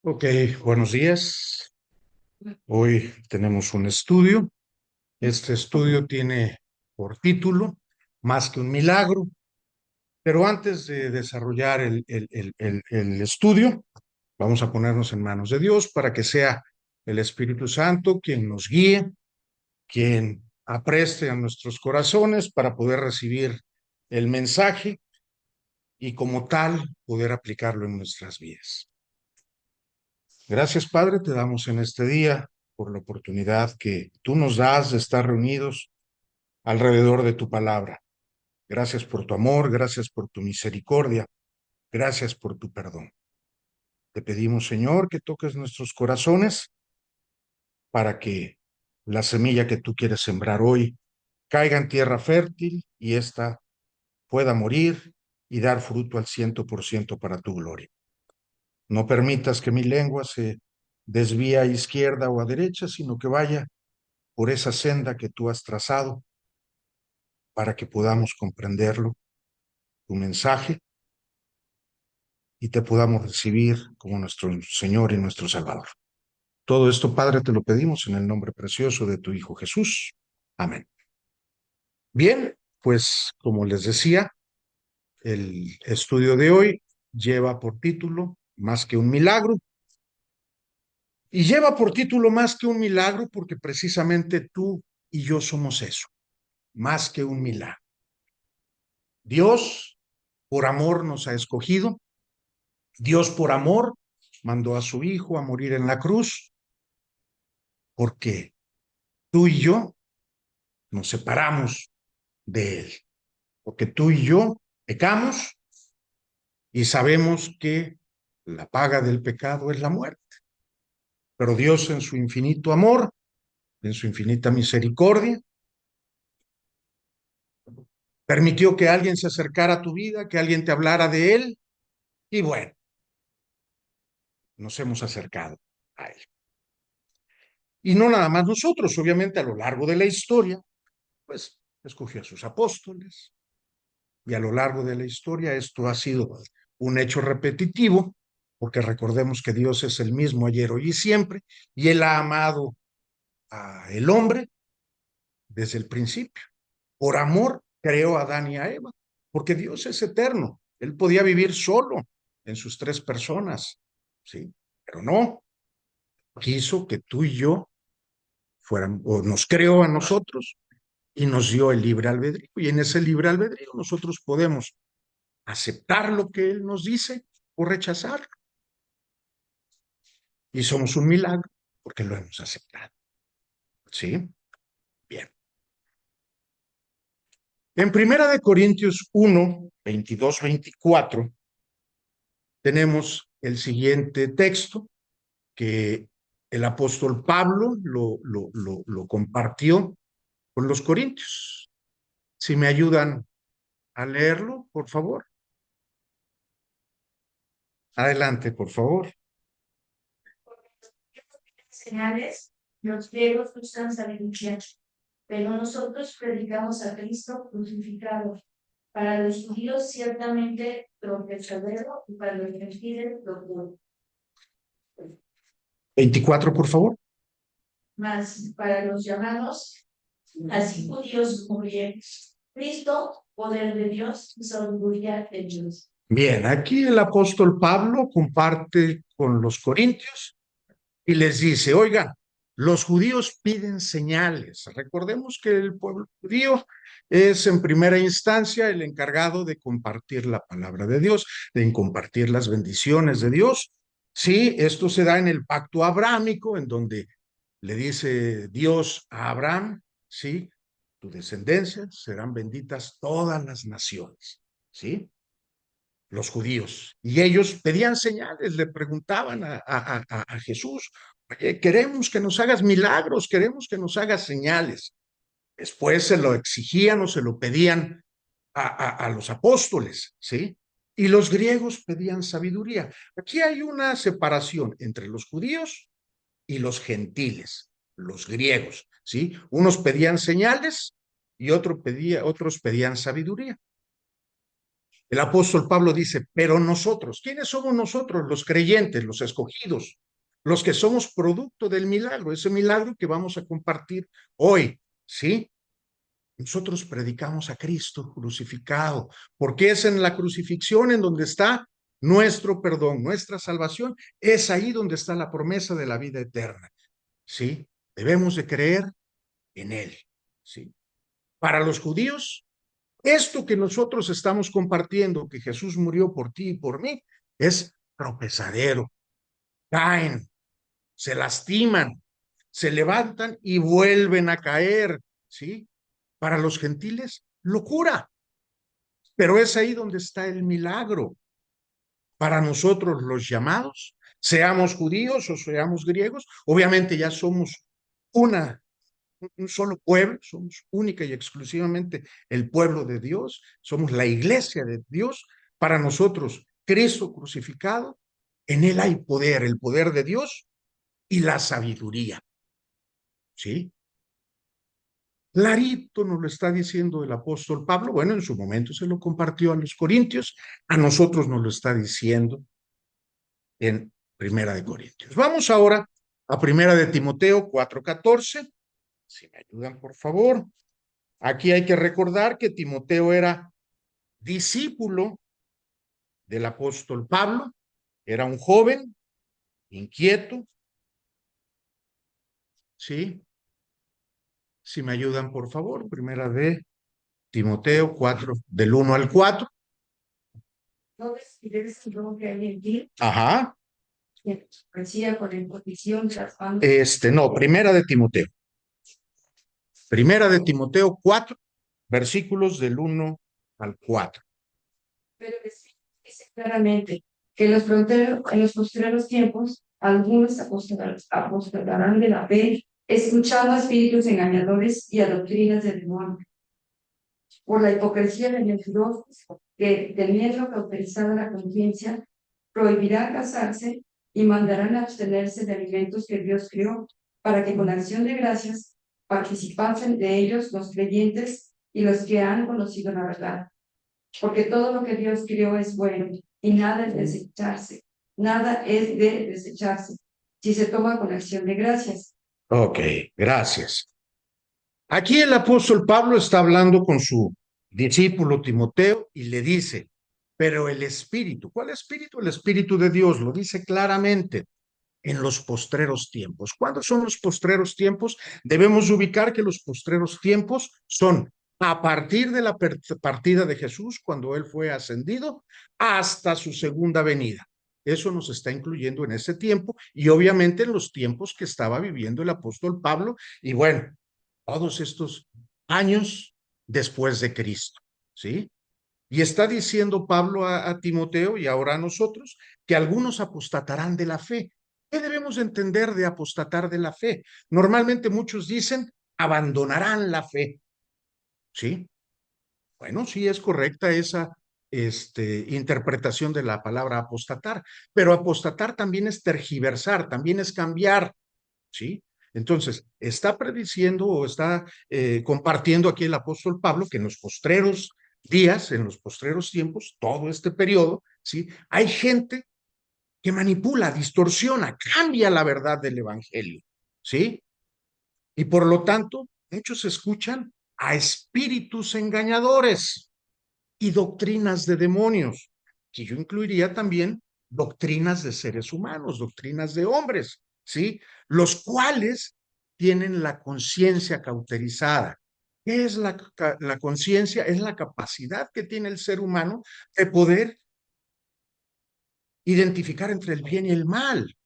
Ok, buenos días. Hoy tenemos un estudio. Este estudio tiene por título Más que un milagro, pero antes de desarrollar el estudio, vamos a ponernos en manos de Dios para que sea el Espíritu Santo quien nos guíe, quien apreste a nuestros corazones para poder recibir el mensaje y como tal poder aplicarlo en nuestras vidas. Gracias, Padre, te damos en este día por la oportunidad que tú nos das de estar reunidos alrededor de tu palabra. Gracias por tu amor, gracias por tu misericordia, gracias por tu perdón. Te pedimos, Señor, que toques nuestros corazones para que la semilla que tú quieres sembrar hoy caiga en tierra fértil y ésta pueda morir y dar fruto al 100% para tu gloria. No permitas que mi lengua se desvíe a izquierda o a derecha, sino que vaya por esa senda que tú has trazado para que podamos comprenderlo, tu mensaje, y te podamos recibir como nuestro Señor y nuestro Salvador. Todo esto, Padre, te lo pedimos en el nombre precioso de tu Hijo Jesús. Amén. Bien, pues como les decía, el estudio de hoy lleva por título Más que un milagro, y lleva por título Más que un milagro porque precisamente tú y yo somos eso, más que un milagro. Dios, por amor, nos ha escogido. Dios por amor mandó a su Hijo a morir en la cruz porque tú y yo nos separamos de Él, porque tú y yo pecamos y sabemos que la paga del pecado es la muerte. Pero Dios en su infinito amor, en su infinita misericordia, permitió que alguien se acercara a tu vida, que alguien te hablara de Él y bueno, nos hemos acercado a Él. Y no nada más nosotros, obviamente a lo largo de la historia, pues escogió a sus apóstoles, y a lo largo de la historia esto ha sido un hecho repetitivo, porque recordemos que Dios es el mismo ayer, hoy y siempre, y Él ha amado al hombre desde el principio. Por amor creó a Adán y a Eva, porque Dios es eterno. Él podía vivir solo en sus tres personas, ¿sí? Pero no, quiso que tú y yo fueran, o nos creó a nosotros y nos dio el libre albedrío. Y en ese libre albedrío nosotros podemos aceptar lo que Él nos dice o rechazarlo. Y somos un milagro porque lo hemos aceptado. ¿Sí? Bien. En Primera de Corintios 1, 22, 24, tenemos el siguiente texto que el apóstol Pablo lo compartió con los corintios. Si me ayudan a leerlo, por favor. Adelante, por favor. Señales, los griegos usan sabiduría, pero nosotros predicamos a Cristo crucificado. Para los judíos ciertamente tropezadero y para los gentiles locura. 24, por favor. Mas para los llamados, así judíos como griegos, Cristo, poder de Dios y sabiduría de Dios. Bien, aquí el apóstol Pablo comparte con los corintios y les dice, oigan, los judíos piden señales. Recordemos que el pueblo judío es en primera instancia el encargado de compartir la palabra de Dios, de compartir las bendiciones de Dios. Sí, esto se da en el pacto abrámico, en donde le dice Dios a Abraham, sí, tu descendencia serán benditas todas las naciones, ¿sí? Los judíos. Y ellos pedían señales, le preguntaban a Jesús, oye, queremos que nos hagas milagros, queremos que nos hagas señales. Después se lo exigían o se lo pedían a los apóstoles, ¿sí? Y los griegos pedían sabiduría. Aquí hay una separación entre los judíos y los gentiles, los griegos, ¿sí? Unos pedían señales y otros pedían sabiduría. El apóstol Pablo dice, pero nosotros, ¿quiénes somos nosotros? Los creyentes, los escogidos, los que somos producto del milagro, ese milagro que vamos a compartir hoy, ¿sí? Nosotros predicamos a Cristo crucificado, porque es en la crucifixión en donde está nuestro perdón, nuestra salvación, es ahí donde está la promesa de la vida eterna, ¿sí? Debemos de creer en Él, ¿sí? Para los judíos, esto que nosotros estamos compartiendo, que Jesús murió por ti y por mí, es tropezadero. Caen, se lastiman, se levantan y vuelven a caer, ¿sí? Para los gentiles, locura. Pero es ahí donde está el milagro. Para nosotros los llamados, seamos judíos o seamos griegos, obviamente ya somos una un solo pueblo, somos única y exclusivamente el pueblo de Dios, somos la iglesia de Dios. Para nosotros, Cristo crucificado, en Él hay poder, el poder de Dios y la sabiduría, ¿sí? Clarito nos lo está diciendo el apóstol Pablo, bueno, en su momento se lo compartió a los corintios, a nosotros nos lo está diciendo en Primera de Corintios. Vamos ahora a Primera de Timoteo 4:14, si me ayudan por favor. Aquí hay que recordar que Timoteo era discípulo del apóstol Pablo, era un joven inquieto, ¿sí? Si me ayudan, por favor, primera de Timoteo 4, del 1 al 4. No descuides lo que hay en ti, Ajá. que parecía con imposición raspando. No, primera de Timoteo 4, versículos del 1 al 4. Pero dice claramente que en los postreros tiempos algunos apostatarán de la fe, escuchando a espíritus engañadores y a doctrinas del demonio, por la hipocresía de mentirosos que, teniendo cauterizada la conciencia, prohibirán casarse y mandarán abstenerse de alimentos que Dios creó, para que con acción de gracias participasen de ellos los creyentes y los que han conocido la verdad. Porque todo lo que Dios creó es bueno y nada es desecharse, nada es de desecharse, si se toma con acción de gracias. Ok, gracias. Aquí el apóstol Pablo está hablando con su discípulo Timoteo y le dice, pero el Espíritu, ¿cuál Espíritu? El Espíritu de Dios, lo dice claramente, en los postreros tiempos. ¿Cuándo son los postreros tiempos? Debemos ubicar que los postreros tiempos son a partir de la partida de Jesús, cuando Él fue ascendido, hasta su segunda venida. Eso nos está incluyendo en ese tiempo y obviamente en los tiempos que estaba viviendo el apóstol Pablo y bueno, todos estos años después de Cristo, ¿sí? Y está diciendo Pablo a Timoteo y ahora a nosotros que algunos apostatarán de la fe. ¿Qué debemos entender de apostatar de la fe? Normalmente muchos dicen abandonarán la fe, ¿sí? Bueno, sí es correcta esa interpretación de la palabra apostatar, pero apostatar también es tergiversar, también es cambiar, ¿sí? Entonces, está prediciendo o está compartiendo aquí el apóstol Pablo que en los postreros días, en los postreros tiempos, todo este periodo, ¿sí? Hay gente que manipula, distorsiona, cambia la verdad del evangelio, ¿sí? Y por lo tanto, muchos escuchan a espíritus engañadores y doctrinas de demonios, que yo incluiría también doctrinas de seres humanos, doctrinas de hombres, ¿sí? Los cuales tienen la conciencia cauterizada. ¿Qué es la conciencia? Es la capacidad que tiene el ser humano de poder identificar entre el bien y el mal.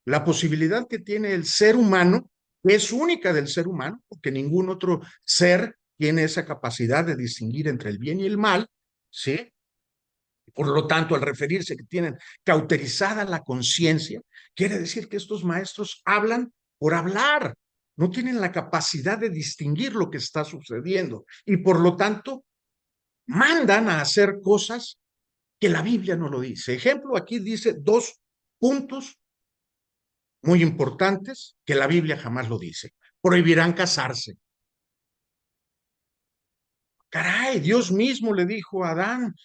La posibilidad que tiene el ser humano es única del ser humano, porque ningún otro ser tiene esa capacidad de distinguir entre el bien y el mal, ¿sí? Por lo tanto, al referirse que tienen cauterizada la conciencia, quiere decir que estos maestros hablan por hablar, no tienen la capacidad de distinguir lo que está sucediendo y por lo tanto mandan a hacer cosas que la Biblia no lo dice. Ejemplo, aquí dice dos puntos muy importantes que la Biblia jamás lo dice. Prohibirán casarse. Caray, Dios mismo le dijo a Adán,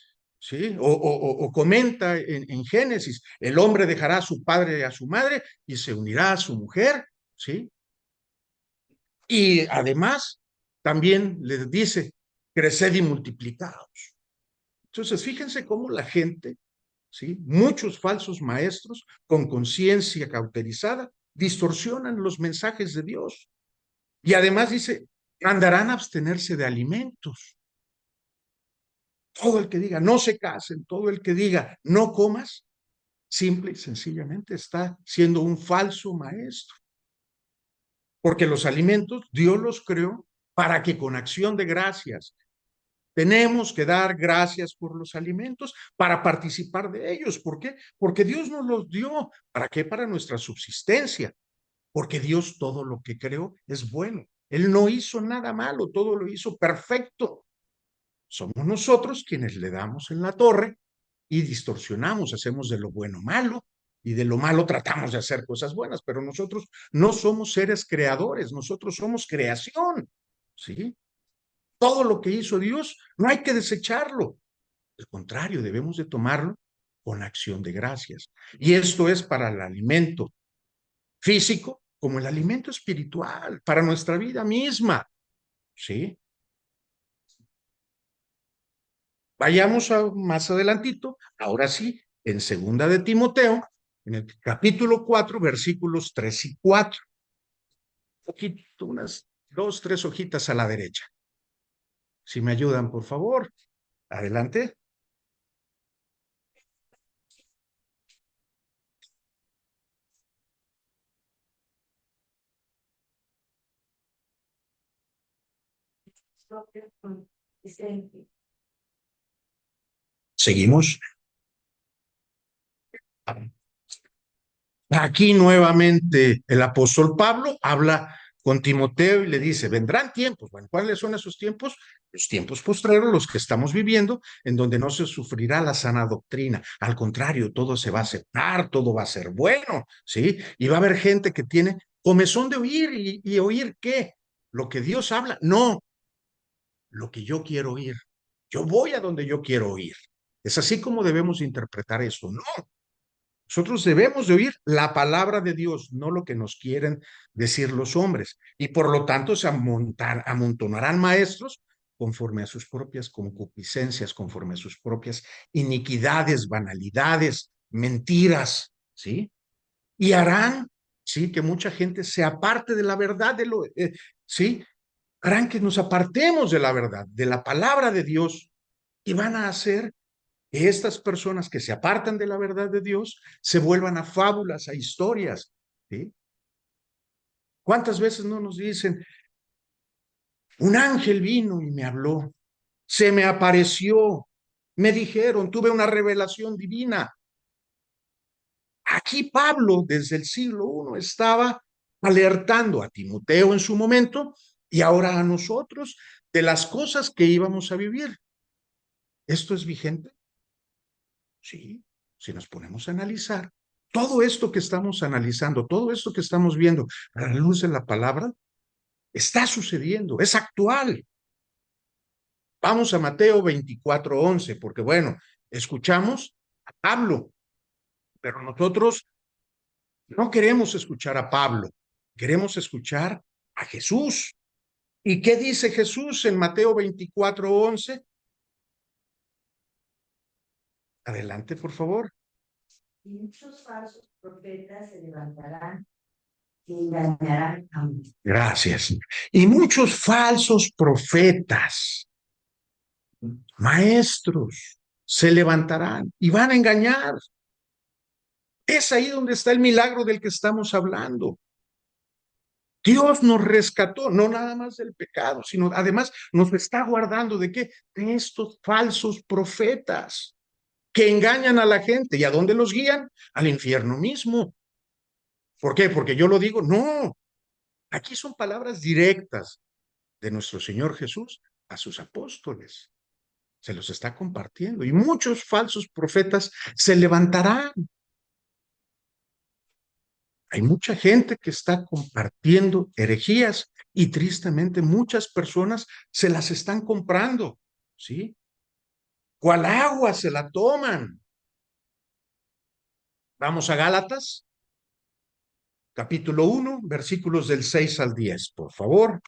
¿sí? O comenta en Génesis, el hombre dejará a su padre y a su madre y se unirá a su mujer, ¿sí? Y además también les dice, creced y multiplicaos. Entonces, fíjense cómo la gente, ¿sí? Muchos falsos maestros con conciencia cauterizada distorsionan los mensajes de Dios. Y además dice, mandarán a abstenerse de alimentos. Todo el que diga no se casen, todo el que diga no comas, simple y sencillamente está siendo un falso maestro. Porque los alimentos Dios los creó para que con acción de gracias tenemos que dar gracias por los alimentos para participar de ellos. ¿Por qué? Porque Dios nos los dio. ¿Para qué? Para nuestra subsistencia. Porque Dios todo lo que creó es bueno. Él no hizo nada malo, todo lo hizo perfecto. Somos nosotros quienes le damos en la torre y distorsionamos, hacemos de lo bueno malo y de lo malo tratamos de hacer cosas buenas, pero nosotros no somos seres creadores, nosotros somos creación, ¿sí? Todo lo que hizo Dios no hay que desecharlo, al contrario, debemos de tomarlo con acción de gracias. Y esto es para el alimento físico como el alimento espiritual, para nuestra vida misma, ¿sí? Vayamos más adelantito, ahora sí, en segunda de Timoteo, en el capítulo 4, versículos 3 y 4. Un poquito, unas 2, 3 hojitas a la derecha. Si me ayudan, por favor. Adelante. Seguimos. Aquí nuevamente el apóstol Pablo habla con Timoteo y le dice, vendrán tiempos. Bueno, ¿cuáles son esos tiempos? Los tiempos postreros, los que estamos viviendo, en donde no se sufrirá la sana doctrina. Al contrario, todo se va a aceptar, todo va a ser bueno, ¿sí? Y va a haber gente que tiene comezón de oír y oír ¿qué? Lo que Dios habla. No, lo que yo quiero oír. Yo voy a donde yo quiero oír. Es así como debemos interpretar esto. No, nosotros debemos de oír la palabra de Dios, no lo que nos quieren decir los hombres. Y por lo tanto se amontonarán maestros conforme a sus propias concupiscencias, conforme a sus propias iniquidades, banalidades, mentiras, ¿sí? Y harán, ¿sí? Que mucha gente se aparte de la verdad, ¿sí? Harán que nos apartemos de la verdad, de la palabra de Dios, y van a hacer que estas personas que se apartan de la verdad de Dios se vuelvan a fábulas, a historias. ¿Sí? ¿Cuántas veces no nos dicen, un ángel vino y me habló, se me apareció, me dijeron, tuve una revelación divina? Aquí Pablo, desde el siglo I, estaba alertando a Timoteo en su momento y ahora a nosotros de las cosas que íbamos a vivir. ¿Esto es vigente? Sí, si nos ponemos a analizar, todo esto que estamos analizando, todo esto que estamos viendo a la luz de la palabra, está sucediendo, es actual. Vamos a Mateo 24:11, porque bueno, escuchamos a Pablo, pero nosotros no queremos escuchar a Pablo, queremos escuchar a Jesús. ¿Y qué dice Jesús en Mateo 24:11? Adelante, por favor. Y muchos falsos profetas se levantarán y engañarán a muchos. Gracias. Y muchos falsos profetas, maestros, se levantarán y van a engañar. Es ahí donde está el milagro del que estamos hablando. Dios nos rescató, no nada más del pecado, sino además nos está guardando de qué? De estos falsos profetas que engañan a la gente. ¿Y a dónde los guían? Al infierno mismo. ¿Por qué? Porque yo lo digo, no. Aquí son palabras directas de nuestro Señor Jesús a sus apóstoles. Se los está compartiendo y muchos falsos profetas se levantarán. Hay mucha gente que está compartiendo herejías y tristemente muchas personas se las están comprando, ¿sí? ¿Cuál agua se la toman? Vamos a Gálatas, capítulo 1, versículos del 6 al 10, por favor.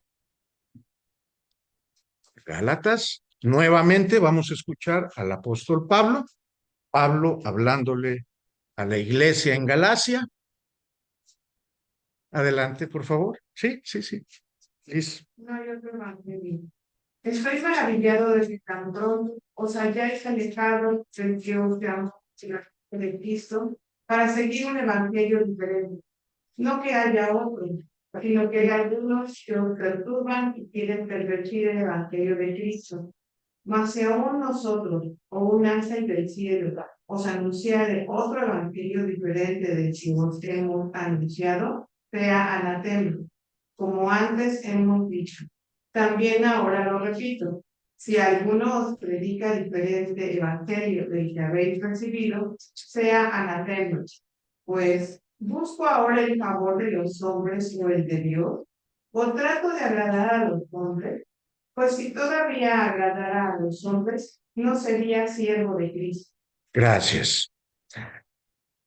Gálatas, nuevamente vamos a escuchar al apóstol Pablo, Pablo hablándole a la iglesia en Galacia. Adelante, por favor. Sí, sí, sí. Liz. No hay otro evangelio. Estoy maravillado de que tan pronto os hayáis alejado del Dios de amor de Cristo para seguir un evangelio diferente. No que haya otro, sino que hay algunos que os perturban y quieren pervertir el evangelio de Cristo. Mas si aún nosotros, o un ángel del cielo, os anunciare otro evangelio diferente del que os hemos anunciado, sea anatema, como antes hemos dicho. También ahora lo repito, si alguno os predica diferente evangelio del que habéis recibido, sea anatema. Pues, ¿busco ahora el favor de los hombres o el de Dios? ¿O trato de agradar a los hombres? Pues si todavía agradara a los hombres, no sería siervo de Cristo. Gracias.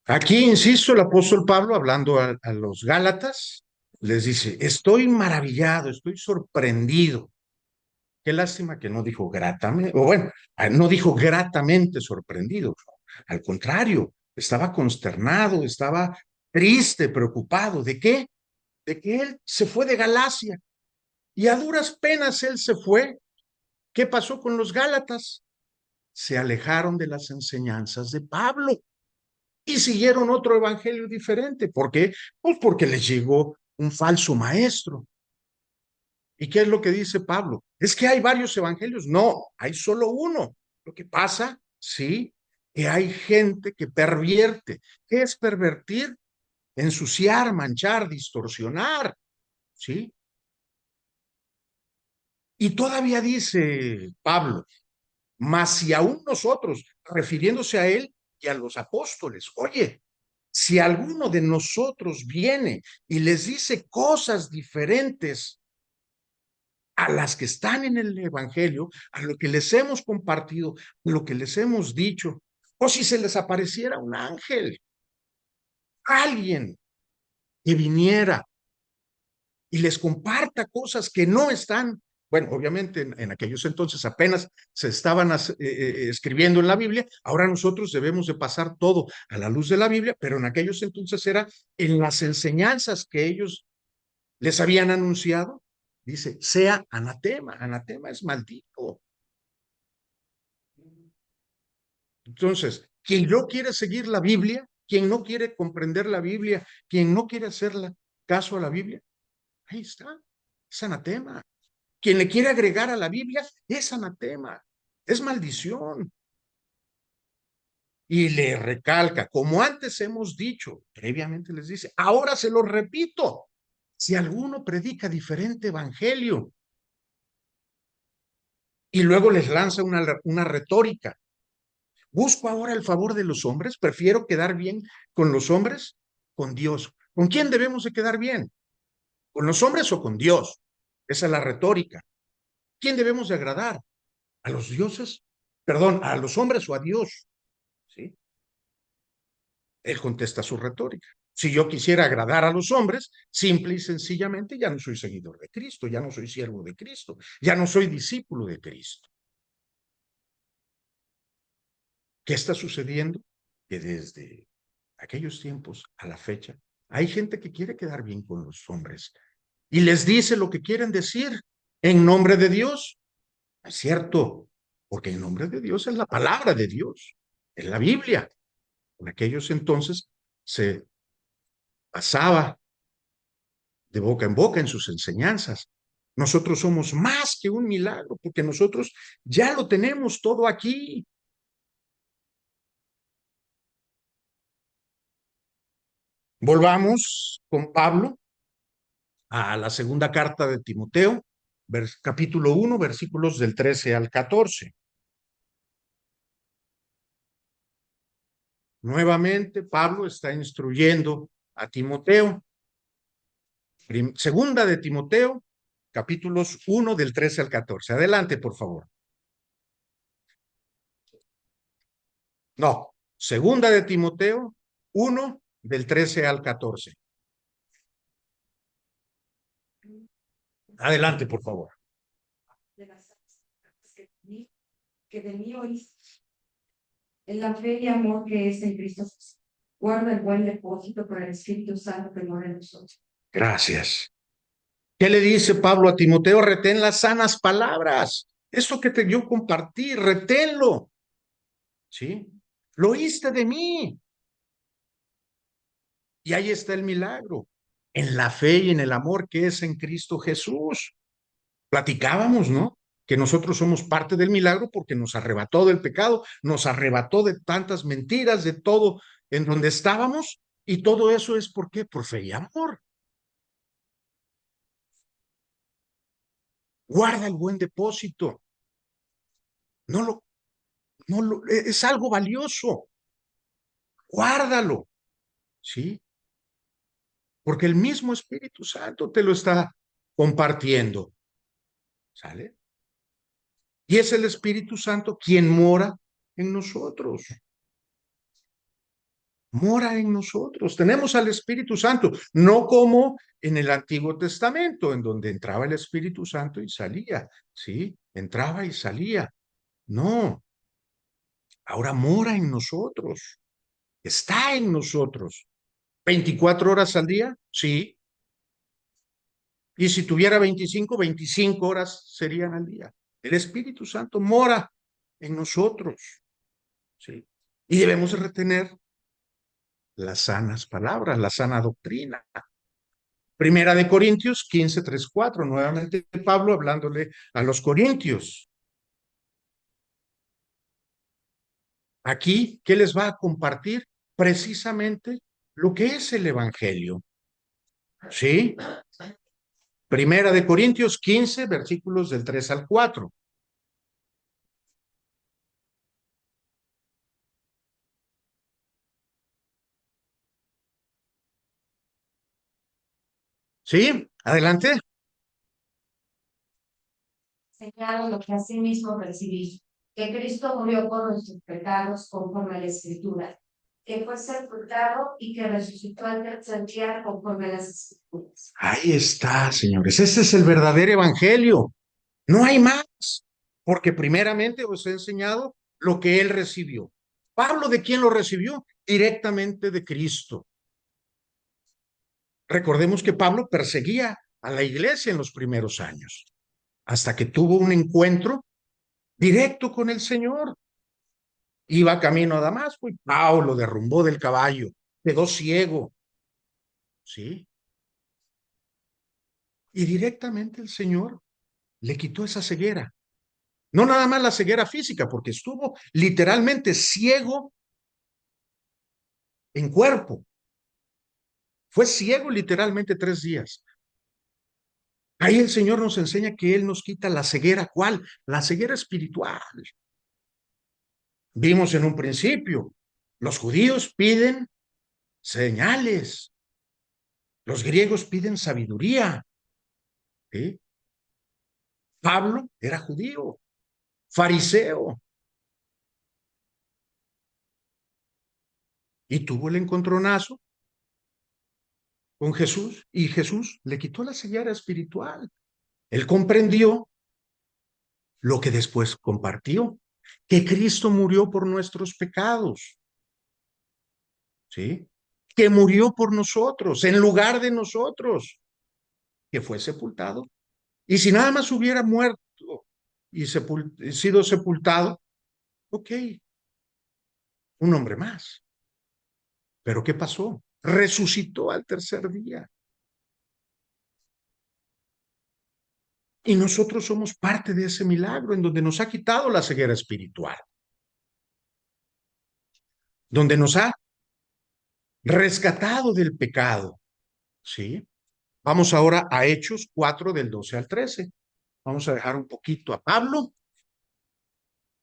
Aquí, insisto, el apóstol Pablo, hablando a los Gálatas, les dice, estoy maravillado, estoy sorprendido. Qué lástima que no dijo gratamente, o bueno, no dijo gratamente sorprendido. Al contrario, estaba consternado, estaba triste, preocupado. ¿De qué? De que él se fue de Galacia y a duras penas él se fue. ¿Qué pasó con los Gálatas? Se alejaron de las enseñanzas de Pablo y siguieron otro evangelio diferente. ¿Por qué? Pues porque les llegó un falso maestro. ¿Y qué es lo que dice Pablo? Es que hay varios evangelios. No, hay solo uno. Lo que pasa, sí, que hay gente que pervierte. ¿Qué es pervertir? Ensuciar, manchar, distorsionar, ¿sí? Y todavía dice Pablo, mas si aún nosotros, refiriéndose a él y a los apóstoles, oye, si alguno de nosotros viene y les dice cosas diferentes a las que están en el Evangelio, a lo que les hemos compartido, a lo que les hemos dicho, o si se les apareciera un ángel, alguien que viniera y les comparta cosas que no están, bueno, obviamente en aquellos entonces apenas se estaban escribiendo en la Biblia, ahora nosotros debemos de pasar todo a la luz de la Biblia, pero en aquellos entonces era en las enseñanzas que ellos les habían anunciado, dice, sea anatema, anatema es maldito. Entonces, quien no quiere seguir la Biblia, quien no quiere comprender la Biblia, quien no quiere hacerle caso a la Biblia, ahí está, es anatema. Quien le quiere agregar a la Biblia es anatema, es maldición. Y le recalca, como antes hemos dicho, previamente les dice, ahora se lo repito, si alguno predica diferente evangelio, y luego les lanza una retórica, ¿busco ahora el favor de los hombres? ¿Prefiero quedar bien con los hombres? Con Dios. ¿Con quién debemos de quedar bien? ¿Con los hombres o con Dios? Esa es la retórica. ¿Quién debemos de agradar? ¿A los dioses? Perdón, ¿a los hombres o a Dios? ¿Sí? Él contesta su retórica. Si yo quisiera agradar a los hombres, simple y sencillamente ya no soy seguidor de Cristo, ya no soy siervo de Cristo, ya no soy discípulo de Cristo. ¿Qué está sucediendo? Que desde aquellos tiempos a la fecha hay gente que quiere quedar bien con los hombres y les dice lo que quieren decir en nombre de Dios. Es cierto, porque en nombre de Dios es la palabra de Dios, es la Biblia. En aquellos entonces se pasaba de boca en boca en sus enseñanzas. Nosotros somos más que un milagro, porque nosotros ya lo tenemos todo aquí. Volvamos con Pablo a la segunda carta de Timoteo, capítulo 1, versículos del 13 al 14. Nuevamente, Pablo está instruyendo a Timoteo. Segunda de Timoteo, capítulos 1 del 13 al 14. Adelante, por favor. No, segunda de Timoteo 1, del 13 al 14. Adelante, por favor. De las que de mí oíste, en la fe y amor que es en Cristo Jesús. Guarda el buen depósito por el Espíritu Santo que mora en nosotros. Gracias. ¿Qué le dice Pablo a Timoteo? Retén las sanas palabras. Eso que yo compartí, reténlo. ¿Sí? Lo oíste de mí. Y ahí está el milagro. En la fe y en el amor que es en Cristo Jesús. Platicábamos, ¿no? Que nosotros somos parte del milagro porque nos arrebató del pecado, nos arrebató de tantas mentiras, de todo en donde estábamos. Y todo eso es ¿por qué? Por fe y amor. Guarda el buen depósito. No lo, no lo, es algo valioso. Guárdalo, ¿sí? Porque el mismo Espíritu Santo te lo está compartiendo, ¿sale? Y es el Espíritu Santo quien mora en nosotros. Mora en nosotros. Tenemos al Espíritu Santo, no como en el Antiguo Testamento, en donde entraba el Espíritu Santo y salía, ¿sí? Entraba y salía. No, ahora mora en nosotros, está en nosotros. ¿24 horas al día? Sí. Y si tuviera 25 horas serían al día. El Espíritu Santo mora en nosotros, ¿sí? Y debemos retener las sanas palabras, la sana doctrina. Primera de Corintios 15, 3, 4. Nuevamente Pablo hablándole a los corintios. Aquí, ¿qué les va a compartir? Precisamente lo que es el Evangelio. ¿Sí? Primera de Corintios 15, versículos del 3 al 4. ¿Sí? Adelante. Señalo lo que asimismo recibí, que Cristo murió por nuestros pecados conforme a la Escritura, que fue sepultado y que resucitó al tercer día conforme a las Escrituras. Ahí está, señores. Ese es el verdadero evangelio. No hay más, porque primeramente os he enseñado lo que él recibió. Pablo, ¿de quién lo recibió? Directamente de Cristo. Recordemos que Pablo perseguía a la iglesia en los primeros años, hasta que tuvo un encuentro directo con el Señor. Iba camino a Damasco y Pablo derrumbó del caballo, quedó ciego, ¿sí? Y directamente el Señor le quitó esa ceguera. No nada más la ceguera física, porque estuvo literalmente ciego en cuerpo. Fue ciego literalmente 3 días. Ahí el Señor nos enseña que Él nos quita la ceguera. ¿Cuál? La ceguera espiritual. Vimos en un principio, los judíos piden señales, los griegos piden sabiduría. ¿Sí? Pablo era judío, fariseo, y tuvo el encontronazo con Jesús, y Jesús le quitó la ceguera espiritual. Él comprendió lo que después compartió, que Cristo murió por nuestros pecados, ¿sí? Que murió por nosotros, en lugar de nosotros, que fue sepultado. Y si nada más hubiera muerto y sido sepultado, ok, un hombre más. Pero ¿qué pasó? Resucitó al tercer día. Y nosotros somos parte de ese milagro en donde nos ha quitado la ceguera espiritual, donde nos ha rescatado del pecado, ¿sí? Vamos ahora a Hechos 4 del 12 al 13. Vamos a dejar un poquito a Pablo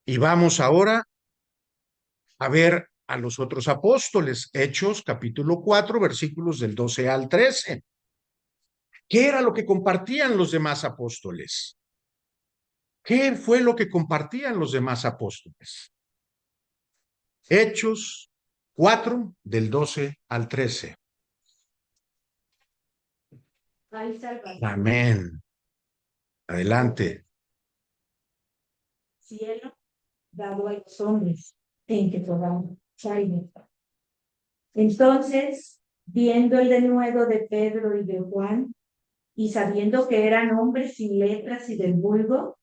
y vamos ahora a ver a los otros apóstoles. Hechos capítulo 4 versículos del 12 al 13. ¿Qué era lo que compartían los demás apóstoles? ¿Qué fue lo que compartían los demás apóstoles? Hechos 4, del 12 al 13. Hay salvación, Amén. Adelante. cielo dado a los hombres, en que podamos salvar. Entonces, viendo el denuedo de Pedro y de Juan, y sabiendo que eran hombres sin letras y del vulgo,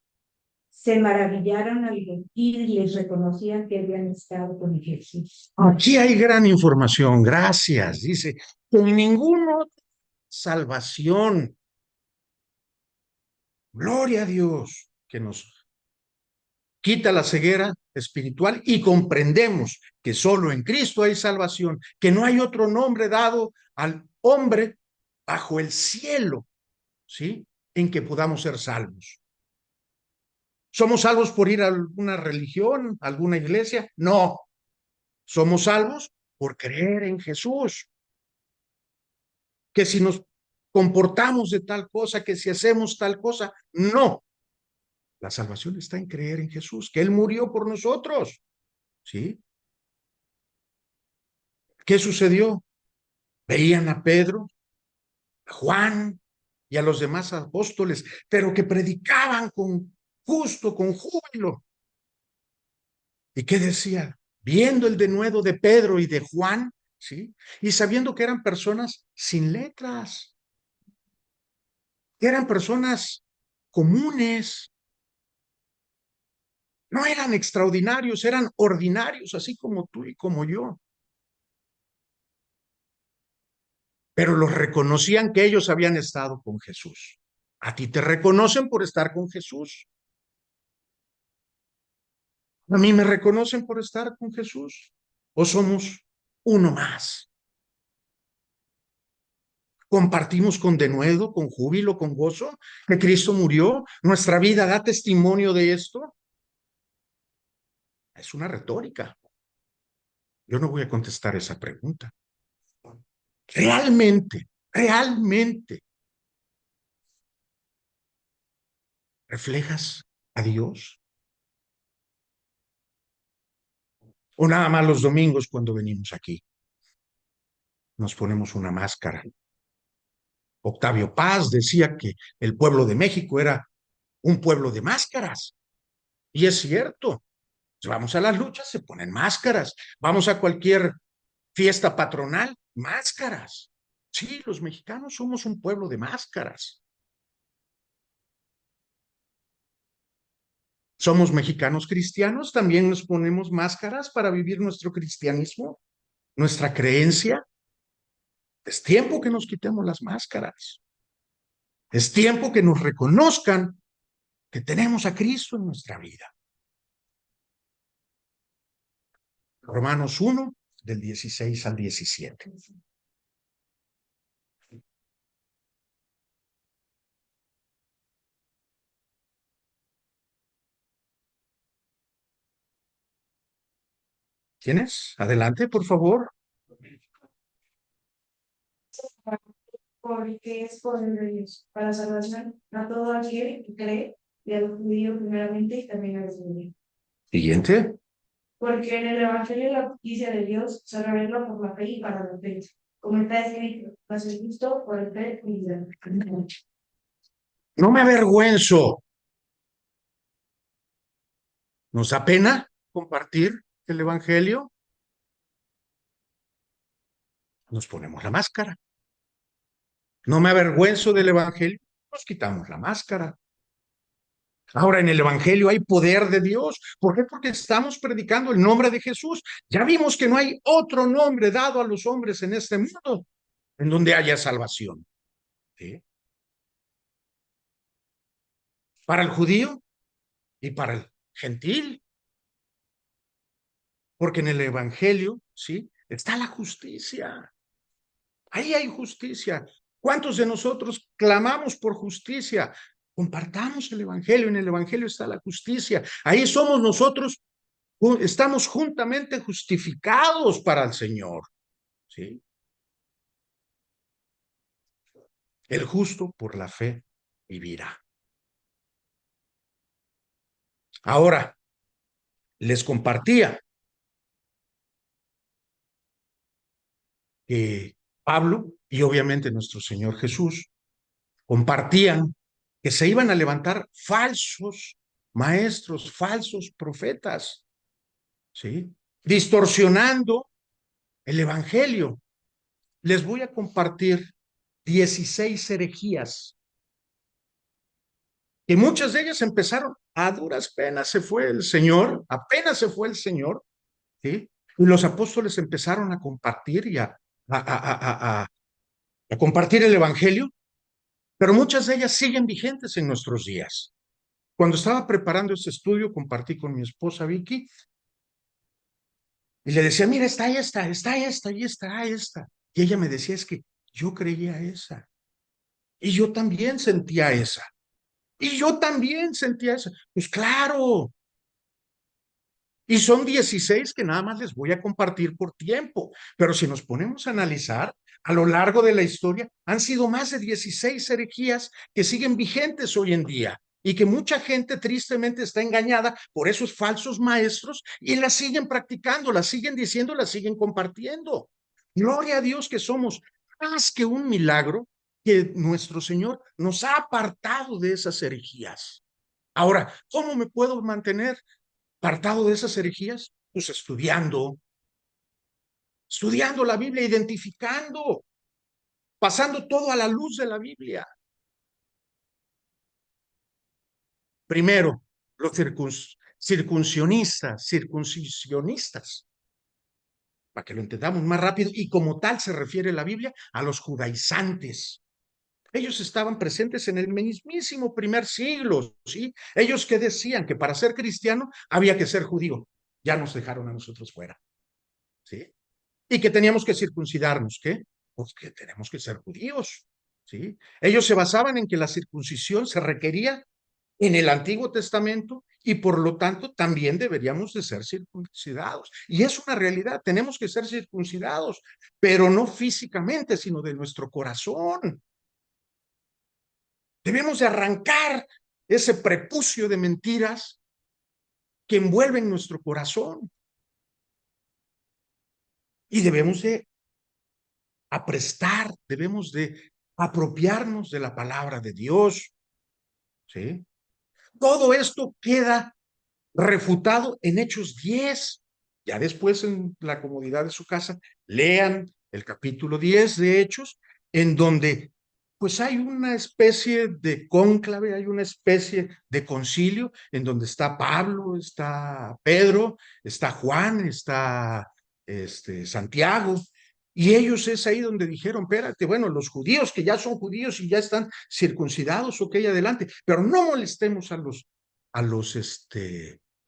se maravillaron al ver y les reconocían que habían estado con Jesús. Aquí hay gran información. Gracias. Dice, en ninguna salvación. Gloria a Dios que nos quita la ceguera espiritual y comprendemos que solo en Cristo hay salvación, que no hay otro nombre dado al hombre bajo el cielo, ¿sí? En que podamos ser salvos. ¿Somos salvos por ir a alguna religión, a alguna iglesia? No. Somos salvos por creer en Jesús. Que si nos comportamos de tal cosa, que si hacemos tal cosa, no. La salvación está en creer en Jesús, que Él murió por nosotros. ¿Sí? ¿Qué sucedió? Veían a Pedro, a Juan y a los demás apóstoles, pero que predicaban con gusto, con júbilo. ¿Y qué decía? Viendo el denuedo de Pedro y de Juan, ¿sí? Y sabiendo que eran personas sin letras, que eran personas comunes, no eran extraordinarios, eran ordinarios, así como tú y como yo. Pero los reconocían que ellos habían estado con Jesús. A ti te reconocen por estar con Jesús. A mí me reconocen por estar con Jesús. O somos uno más. Compartimos con denuedo, con júbilo, con gozo, que Cristo murió. Nuestra vida da testimonio de esto. Es una retórica. Yo no voy a contestar esa pregunta. Realmente, ¿reflejas a Dios? ¿O nada más los domingos cuando venimos aquí nos ponemos una máscara? Octavio Paz decía que el pueblo de México era un pueblo de máscaras. Y es cierto. Vamos a las luchas, se ponen máscaras. Vamos a cualquier fiesta patronal, máscaras. Sí, los mexicanos somos un pueblo de máscaras. Somos mexicanos cristianos, también nos ponemos máscaras para vivir nuestro cristianismo, nuestra creencia. Es tiempo que nos quitemos las máscaras. Es tiempo que nos reconozcan que tenemos a Cristo en nuestra vida. Romanos 1, del 16 al 17. ¿Tienes? Adelante, por favor. Porque es poder de Dios para salvación a todo aquel que cree, y a los judíos primeramente y también a los judíos. Siguiente. Porque en el Evangelio la justicia de Dios se revela por la fe y para la fe. Como está escrito, mas el justo por el fe vivirá. No me avergüenzo. ¿Nos da pena compartir el Evangelio? Nos ponemos la máscara. No me avergüenzo del Evangelio. Nos quitamos la máscara. Ahora en el Evangelio hay poder de Dios. ¿Por qué? Porque estamos predicando el nombre de Jesús. Ya vimos que no hay otro nombre dado a los hombres en este mundo en donde haya salvación. ¿Sí? Para el judío y para el gentil. Porque en el Evangelio, ¿sí? Está la justicia. Ahí hay justicia. ¿Cuántos de nosotros clamamos por justicia? Compartamos el Evangelio. En el Evangelio está la justicia. Ahí somos nosotros, estamos juntamente justificados para el Señor. ¿Sí? El justo por la fe vivirá. Ahora, les compartía que Pablo y obviamente nuestro Señor Jesús compartían que se iban a levantar falsos maestros, falsos profetas, ¿sí? Distorsionando el evangelio. Les voy a compartir 16 herejías, que muchas de ellas empezaron a duras penas, se fue el Señor, apenas se fue el Señor, ¿sí? Y los apóstoles empezaron a compartir y a compartir el evangelio, pero muchas de ellas siguen vigentes en nuestros días. Cuando estaba preparando este estudio, compartí con mi esposa Vicky y le decía, mira, está esta, y está esta. Y ella me decía, es que yo creía esa. Y yo también sentía esa. Y yo también sentía esa. Pues claro. Y son 16 que nada más les voy a compartir por tiempo. Pero si nos ponemos a analizar, a lo largo de la historia han sido más de 16 herejías que siguen vigentes hoy en día y que mucha gente tristemente está engañada por esos falsos maestros y las siguen practicando, las siguen diciendo, las siguen compartiendo. Gloria a Dios que somos más que un milagro que nuestro Señor nos ha apartado de esas herejías. Ahora, ¿cómo me puedo mantener apartado de esas herejías? Pues estudiando la Biblia, identificando, pasando todo a la luz de la Biblia. Primero, los circuncisionistas, para que lo entendamos más rápido, y como tal se refiere la Biblia a los judaizantes. Ellos estaban presentes en el mismísimo primer siglo, ¿sí? Ellos que decían que para ser cristiano había que ser judío. Ya nos dejaron a nosotros fuera, ¿sí? Y que teníamos que circuncidarnos, ¿qué? Pues que tenemos que ser judíos, ¿sí? Ellos se basaban en que la circuncisión se requería en el Antiguo Testamento y por lo tanto también deberíamos de ser circuncidados. Y es una realidad, tenemos que ser circuncidados, pero no físicamente, sino de nuestro corazón. Debemos de arrancar ese prepucio de mentiras que envuelven nuestro corazón y debemos de aprestar, debemos de apropiarnos de la palabra de Dios, ¿sí? Todo esto queda refutado en Hechos 10. Ya después en la comodidad de su casa, lean el capítulo 10 de Hechos, en donde pues hay una especie de cónclave, hay una especie de concilio, en donde está Pablo, está Pedro, está Juan, está Santiago, y ellos es ahí donde dijeron, espérate, bueno, los judíos que ya son judíos y ya están circuncidados, ok, adelante, pero no molestemos a los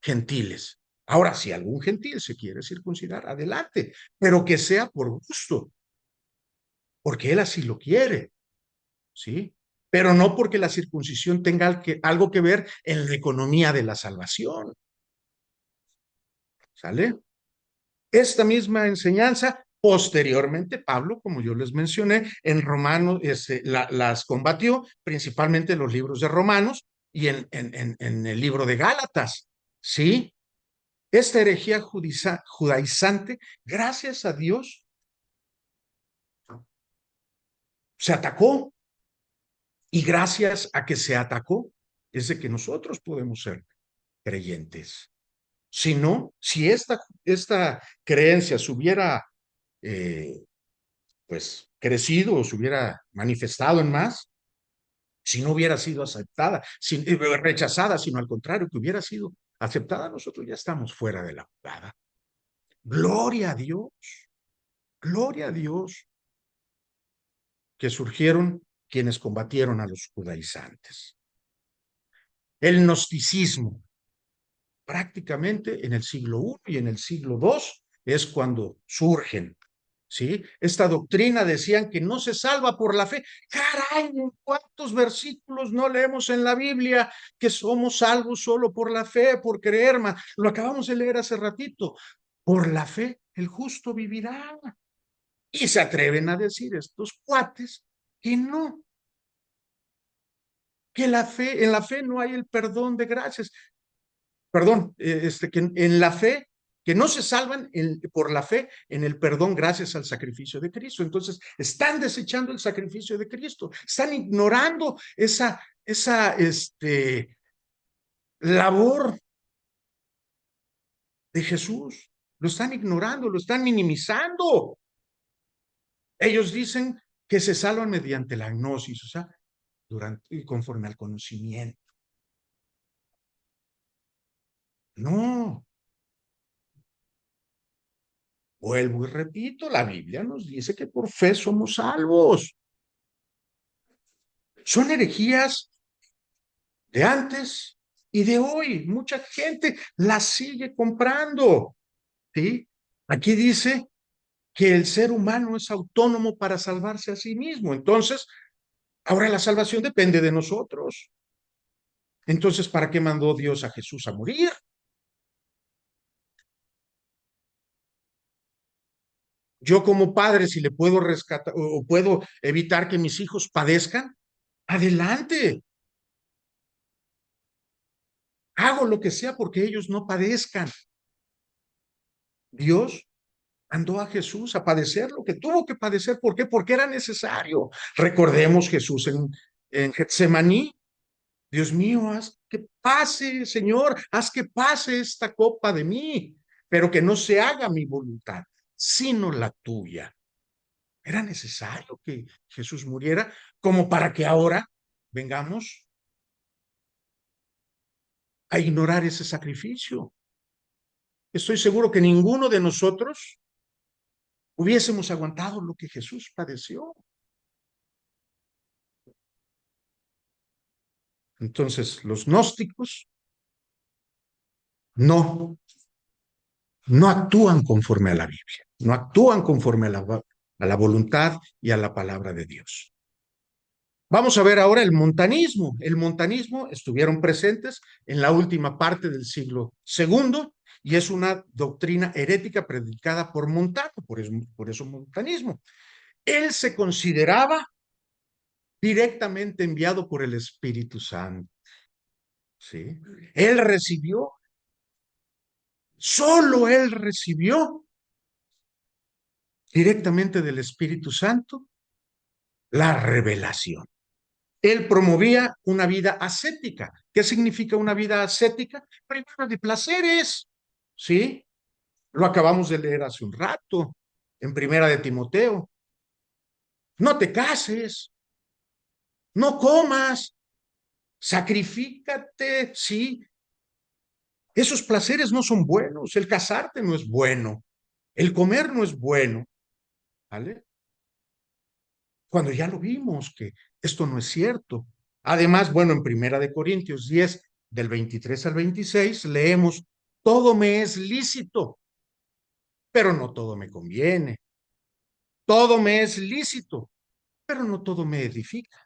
gentiles. Ahora, si algún gentil se quiere circuncidar, adelante, pero que sea por gusto, porque él así lo quiere, ¿sí? Pero no porque la circuncisión tenga algo que ver en la economía de la salvación, ¿sale? Esta misma enseñanza, posteriormente, Pablo, como yo les mencioné, en Romanos las combatió, principalmente en los libros de Romanos y en el libro de Gálatas, ¿sí? Esta herejía judaizante, gracias a Dios, se atacó y gracias a que se atacó es de que nosotros podemos ser creyentes. Si no, si esta creencia se hubiera pues crecido o se hubiera manifestado en más, si no hubiera sido aceptada, rechazada, sino al contrario, que hubiera sido aceptada, nosotros ya estamos fuera de la jugada. Gloria a Dios, gloria a Dios, que surgieron quienes combatieron a los judaizantes. El gnosticismo, prácticamente en el siglo I y en el siglo II, es cuando surgen, ¿sí? Esta doctrina decían que no se salva por la fe. ¡Caray! ¿En cuántos versículos no leemos en la Biblia que somos salvos solo por la fe, por creer? Lo acabamos de leer hace ratito. Por la fe, el justo vivirá. Y se atreven a decir estos cuates que no, que en la fe no hay el perdón de gracias. Perdón, que en la fe que no se salvan por la fe en el perdón gracias al sacrificio de Cristo. Entonces, están desechando el sacrificio de Cristo, están ignorando esa labor de Jesús. Lo están ignorando, lo están minimizando. Ellos dicen que se salvan mediante la gnosis, o sea, conforme al conocimiento. No. Vuelvo y repito, la Biblia nos dice que por fe somos salvos. Son herejías de antes y de hoy. Mucha gente las sigue comprando. ¿Sí? Aquí dice que el ser humano es autónomo para salvarse a sí mismo. Entonces, ahora la salvación depende de nosotros. Entonces, ¿para qué mandó Dios a Jesús a morir? Yo como padre, si le puedo rescatar o puedo evitar que mis hijos padezcan, adelante. Hago lo que sea porque ellos no padezcan. Dios mandó a Jesús a padecer lo que tuvo que padecer. ¿Por qué? Porque era necesario. Recordemos Jesús en Getsemaní. Dios mío, haz que pase, Señor, haz que pase esta copa de mí, pero que no se haga mi voluntad, sino la tuya. Era necesario que Jesús muriera como para que ahora vengamos a ignorar ese sacrificio. Estoy seguro que ninguno de nosotros hubiésemos aguantado lo que Jesús padeció. Entonces, los gnósticos no actúan conforme a la Biblia, no actúan conforme a la voluntad y a la palabra de Dios. Vamos a ver ahora el montanismo. El montanismo estuvieron presentes en la última parte del siglo II y es una doctrina herética predicada por Montano, por eso montanismo. Él se consideraba directamente enviado por el Espíritu Santo. ¿Sí? Él recibió, solo él recibió directamente del Espíritu Santo la revelación. Él promovía una vida ascética. ¿Qué significa una vida ascética? Primero de placeres, ¿sí? Lo acabamos de leer hace un rato, en Primera de Timoteo. No te cases, no comas, sacrifícate, sí. Esos placeres no son buenos, el casarte no es bueno, el comer no es bueno, ¿vale? Cuando ya lo vimos que esto no es cierto. Además, bueno, en Primera de Corintios 10, del 23 al 26, leemos, todo me es lícito, pero no todo me conviene. Todo me es lícito, pero no todo me edifica.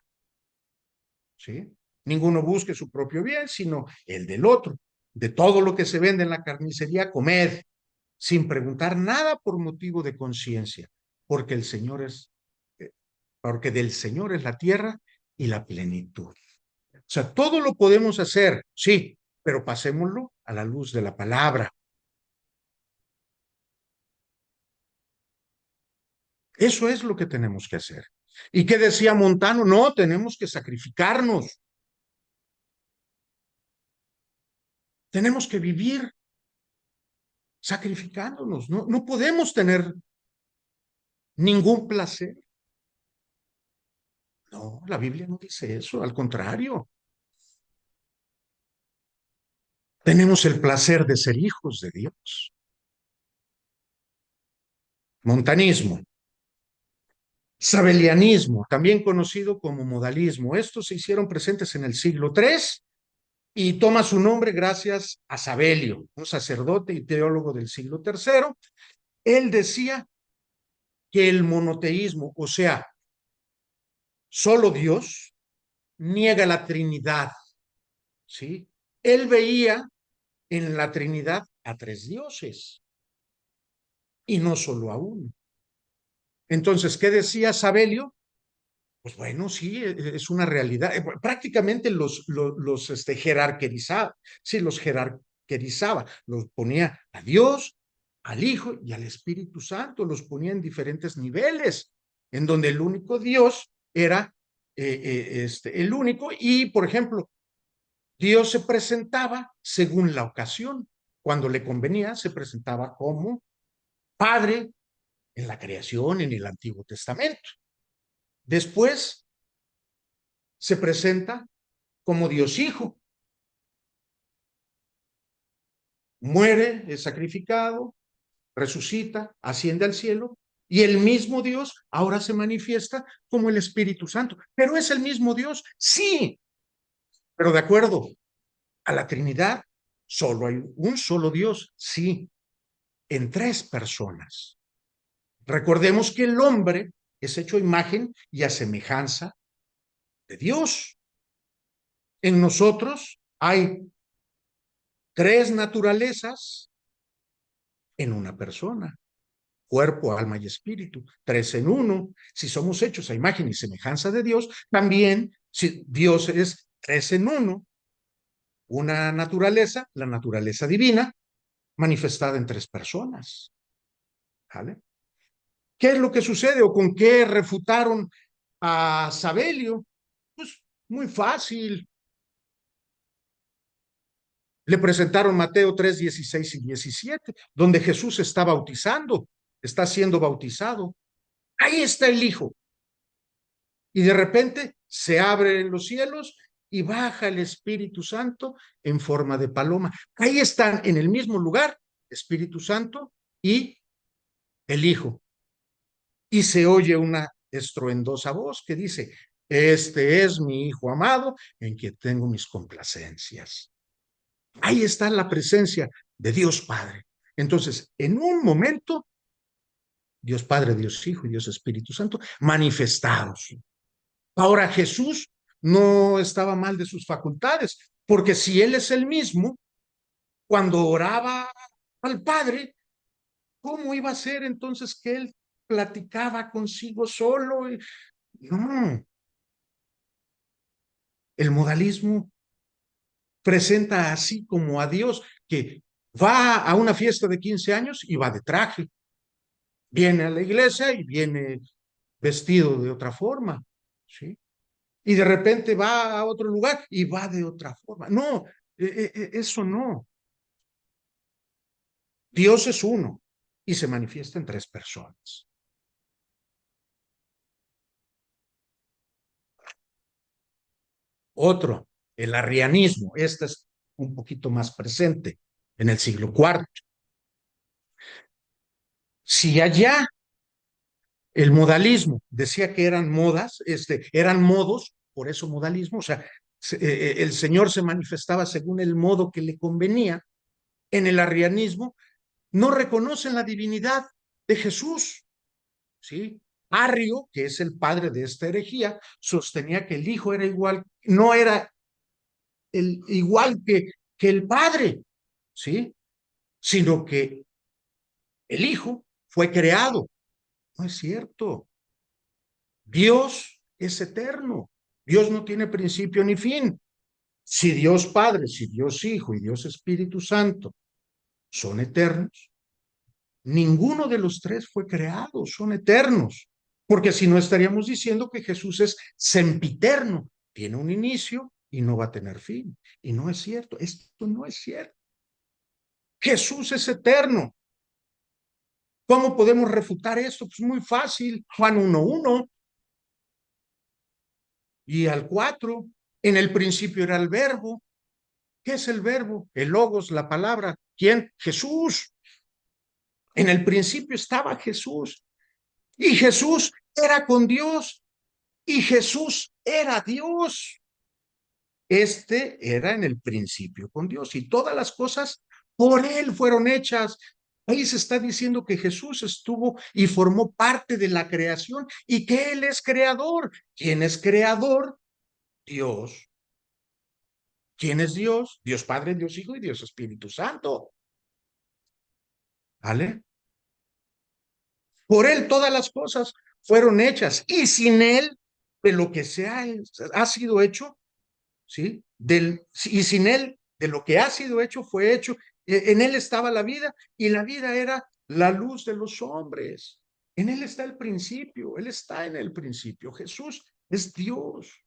¿Sí? Ninguno busque su propio bien, sino el del otro. De todo lo que se vende en la carnicería, comed, sin preguntar nada por motivo de conciencia, porque el Señor es, porque del Señor es la tierra y la plenitud. O sea, todo lo podemos hacer, sí, pero pasémoslo a la luz de la palabra. Eso es lo que tenemos que hacer. ¿Y qué decía Montano? No, tenemos que sacrificarnos. Tenemos que vivir sacrificándonos. No, no podemos tener ningún placer. No, la Biblia no dice eso, al contrario. Tenemos el placer de ser hijos de Dios. Montanismo. Sabelianismo, también conocido como modalismo. Estos se hicieron presentes en el siglo III y toma su nombre gracias a Sabelio, un sacerdote y teólogo del siglo III. Él decía que el monoteísmo, o sea, solo Dios, niega la Trinidad, ¿sí? Él veía en la Trinidad a tres dioses y no solo a uno. Entonces, ¿qué decía Sabelio? Pues bueno, sí, es una realidad. Prácticamente los jerarquizaba, sí, los jerarquizaba, los ponía a Dios al Hijo y al Espíritu Santo, los ponía en diferentes niveles, en donde el único Dios era el único, y por ejemplo, Dios se presentaba según la ocasión. Cuando le convenía, se presentaba como Padre en la creación, en el Antiguo Testamento. Después se presenta como Dios Hijo. Muere, es sacrificado, resucita, asciende al cielo, y el mismo Dios ahora se manifiesta como el Espíritu Santo. Pero es el mismo Dios, sí, pero de acuerdo a la Trinidad, solo hay un solo Dios, sí, en tres personas. Recordemos que el hombre es hecho a imagen y a semejanza de Dios. En nosotros hay tres naturalezas en una persona: cuerpo, alma y espíritu, tres en uno. Si somos hechos a imagen y semejanza de Dios, también si Dios es tres en uno, una naturaleza, la naturaleza divina, manifestada en tres personas. ¿Vale? ¿Qué es lo que sucede o con qué refutaron a Sabelio? Pues muy fácil. Le presentaron Mateo 3, 16 y 17, donde Jesús está bautizando, está siendo bautizado. Ahí está el Hijo. Y de repente se abren los cielos y baja el Espíritu Santo en forma de paloma. Ahí están en el mismo lugar, Espíritu Santo y el Hijo. Y se oye una estruendosa voz que dice: este es mi Hijo amado, en quien tengo mis complacencias. Ahí está la presencia de Dios Padre. Entonces, en un momento, Dios Padre, Dios Hijo y Dios Espíritu Santo manifestados. Ahora, Jesús no estaba mal de sus facultades, porque si Él es el mismo, cuando oraba al Padre, ¿cómo iba a ser entonces que Él platicaba consigo solo? No, el modalismo presenta así como a Dios, que va a una fiesta de 15 años y va de traje, viene a la iglesia y viene vestido de otra forma, ¿sí? Y de repente va a otro lugar y va de otra forma. No, eso no. Dios es uno y se manifiesta en tres personas. Otro, el arrianismo. Este es un poquito más presente en el siglo IV. Si allá el modalismo decía que eran modas, eran modos, por eso modalismo, o sea, el Señor se manifestaba según el modo que le convenía. En el arrianismo no reconocen la divinidad de Jesús, ¿sí? Arrio, que es el padre de esta herejía, sostenía que el Hijo era igual, no era igual que el Padre, ¿sí? Sino que el Hijo fue creado. No es cierto. Dios es eterno. Dios no tiene principio ni fin. Si Dios Padre, si Dios Hijo y Dios Espíritu Santo son eternos, ninguno de los tres fue creado, son eternos. Porque si no estaríamos diciendo que Jesús es sempiterno, tiene un inicio y no va a tener fin. Y no es cierto, esto no es cierto. Jesús es eterno. ¿Cómo podemos refutar esto? Pues muy fácil. Juan 1:1 y al 4. En el principio era el verbo. ¿Qué es el verbo? El logos, la palabra. ¿Quién? Jesús. En el principio estaba Jesús. Y Jesús era con Dios. Y Jesús era Dios. Era en el principio con Dios. Y todas las cosas por Él fueron hechas. Ahí se está diciendo que Jesús estuvo y formó parte de la creación y que Él es creador. ¿Quién es creador? Dios. ¿Quién es Dios? Dios Padre, Dios Hijo y Dios Espíritu Santo. ¿Vale? Por Él todas las cosas fueron hechas y sin Él, de lo que ha sido hecho, ¿sí? Y sin Él, de lo que ha sido hecho, fue hecho En él estaba la vida y la vida era la luz de los hombres. En él está el principio, él está en el principio. Jesús es Dios.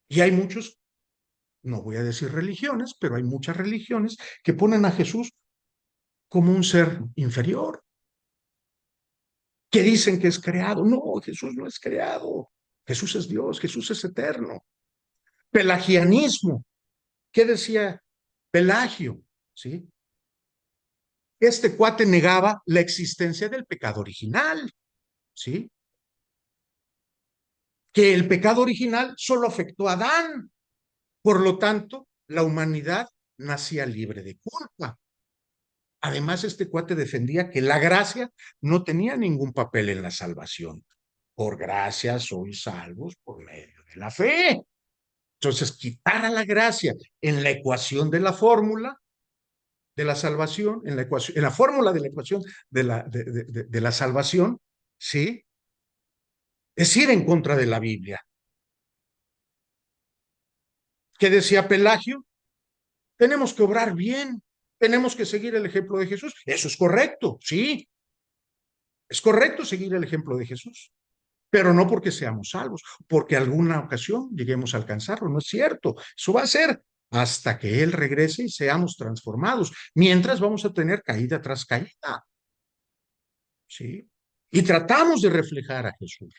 Y hay muchos, no voy a decir religiones, pero hay muchas religiones que ponen a Jesús como un ser inferior, que dicen que es creado. No, Jesús no es creado. Jesús es Dios, Jesús es eterno. Pelagianismo. ¿Qué decía Pelagio? ¿Sí? Este cuate negaba la existencia del pecado original, ¿sí? Que el pecado original solo afectó a Adán. Por lo tanto, la humanidad nacía libre de culpa. Además, este cuate defendía que la gracia no tenía ningún papel en la salvación. Por gracia sois salvos por medio de la fe. Entonces, quitar a la gracia en la ecuación de la fórmula de la salvación, en la fórmula de la ecuación de la salvación, ¿sí? Es ir en contra de la Biblia. ¿Qué decía Pelagio? Tenemos que obrar bien, tenemos que seguir el ejemplo de Jesús. Eso es correcto, sí, es correcto seguir el ejemplo de Jesús, pero no porque seamos salvos, porque alguna ocasión lleguemos a alcanzarlo, no es cierto. Eso va a ser hasta que Él regrese y seamos transformados. Mientras vamos a tener caída tras caída, ¿sí? Y tratamos de reflejar a Jesús,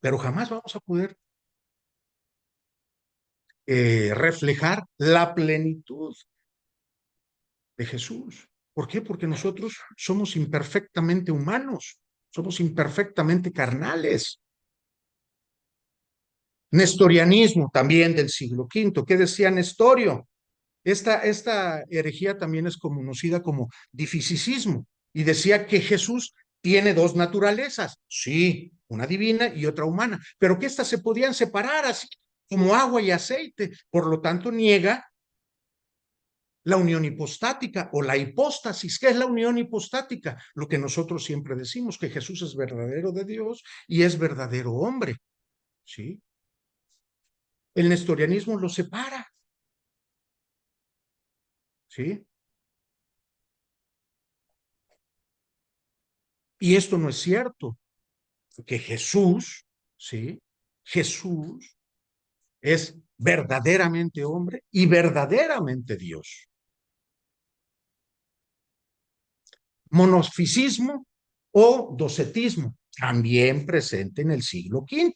pero jamás vamos a poder reflejar la plenitud de Jesús. ¿Por qué? Porque nosotros somos imperfectamente humanos, somos imperfectamente carnales. Nestorianismo también del siglo V. ¿Qué decía Nestorio? Esta herejía también es conocida como difisicismo y decía que Jesús tiene dos naturalezas, sí, una divina y otra humana, pero que éstas se podían separar así como agua y aceite. Por lo tanto, niega la unión hipostática o la hipóstasis. ¿Qué es la unión hipostática? Lo que nosotros siempre decimos, que Jesús es verdadero de Dios y es verdadero hombre, ¿sí? El nestorianismo lo separa, ¿sí? Y esto no es cierto, que Jesús, ¿sí? Jesús es verdaderamente hombre y verdaderamente Dios. Monofisismo o docetismo, también presente en el siglo V.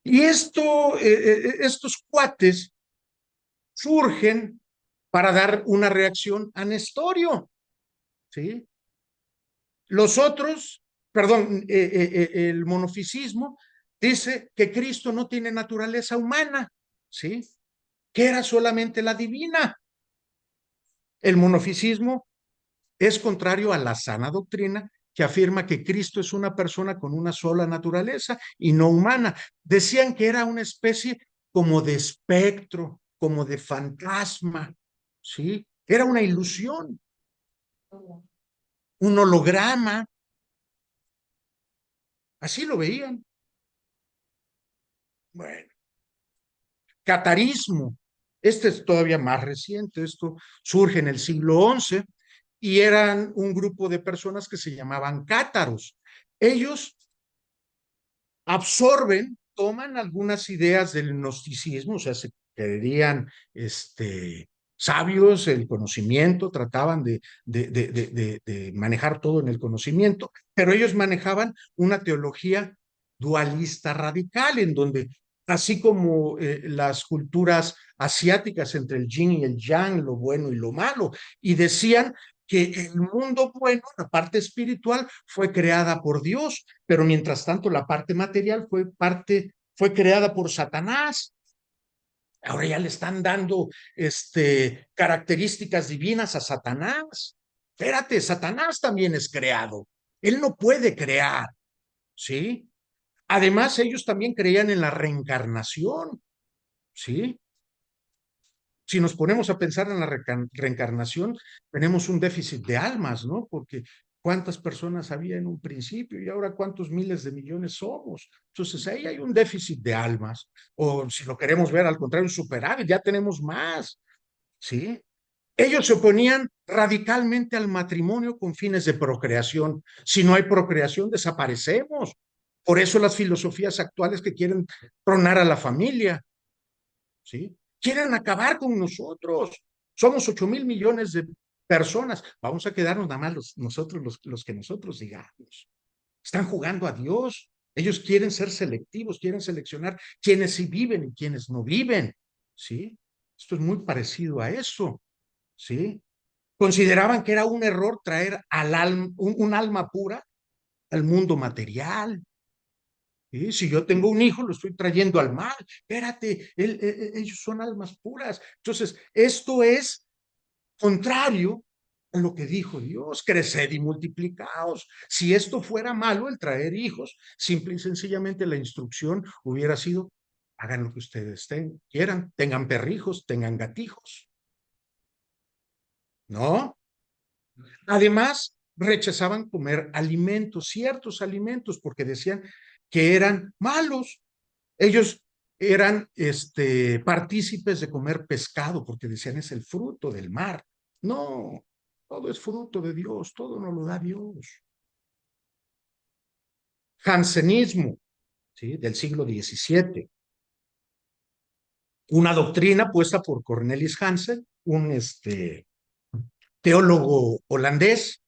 Y estos cuates surgen para dar una reacción a Nestorio, ¿sí? Los otros, perdón, el monofisismo dice que Cristo no tiene naturaleza humana, ¿sí? Que era solamente la divina. El monofisismo es contrario a la sana doctrina que afirma que Cristo es una persona con una sola naturaleza y no humana. Decían que era una especie como de espectro, como de fantasma, ¿sí? Era una ilusión, un holograma, así lo veían. Bueno, catarismo, este es todavía más reciente, esto surge en el siglo XI y eran un grupo de personas que se llamaban cátaros. Ellos absorben, toman algunas ideas del gnosticismo, o sea, se creerían sabios, el conocimiento, trataban de manejar todo en el conocimiento, pero ellos manejaban una teología dualista radical, en donde, así como las culturas asiáticas entre el yin y el yang, lo bueno y lo malo, y decían que el mundo bueno, la parte espiritual, fue creada por Dios, pero mientras tanto la parte material fue creada por Satanás. Ahora ya le están dando características divinas a Satanás. Espérate, Satanás también es creado. Él no puede crear, ¿sí? Además, ellos también creían en la reencarnación, ¿sí? Si nos ponemos a pensar en la reencarnación, tenemos un déficit de almas, ¿no? Porque cuántas personas había en un principio y ahora cuántos miles de millones somos. Entonces ahí hay un déficit de almas. O si lo queremos ver al contrario, un superávit, ya tenemos más. ¿sí? Ellos se oponían radicalmente al matrimonio con fines de procreación. Si no hay procreación, desaparecemos. Por eso las filosofías actuales que quieren tronar a la familia, ¿sí? Quieren acabar con nosotros. Somos 8.000 millones de personas. Vamos a quedarnos nada más nosotros, los que nosotros digamos. Están jugando a Dios. Ellos quieren ser selectivos, quieren seleccionar quienes sí viven y quienes no viven, ¿sí? Esto es muy parecido a eso, ¿sí? Consideraban que era un error traer un alma pura al mundo material. ¿Sí? Si yo tengo un hijo, lo estoy trayendo al mal. Espérate, ellos son almas puras. Entonces, esto es contrario a lo que dijo Dios, creced y multiplicaos. Si esto fuera malo, el traer hijos, simple y sencillamente la instrucción hubiera sido, hagan lo que ustedes quieran, tengan perrijos, tengan gatijos. ¿No? Además, rechazaban comer alimentos, ciertos alimentos, porque decían que eran malos. Ellos eran partícipes de comer pescado, porque decían es el fruto del mar. No, todo es fruto de Dios, todo nos lo da Dios. Jansenismo, ¿sí? Del siglo XVII. Una doctrina puesta por Cornelis Hansen, un teólogo holandés,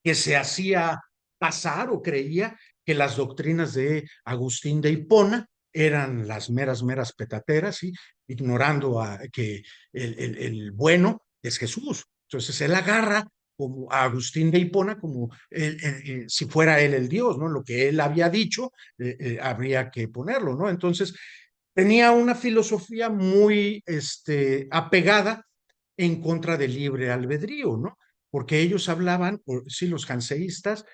que se hacía pasar o creía que las doctrinas de Agustín de Hipona eran las meras petateras, ¿sí? Ignorando que el bueno es Jesús. Entonces él agarra como a Agustín de Hipona como si fuera él el Dios, ¿no? Lo que él había dicho, habría que ponerlo, ¿no? Entonces tenía una filosofía muy apegada en contra del libre albedrío, ¿no? Porque ellos hablaban, sí, los janseístas,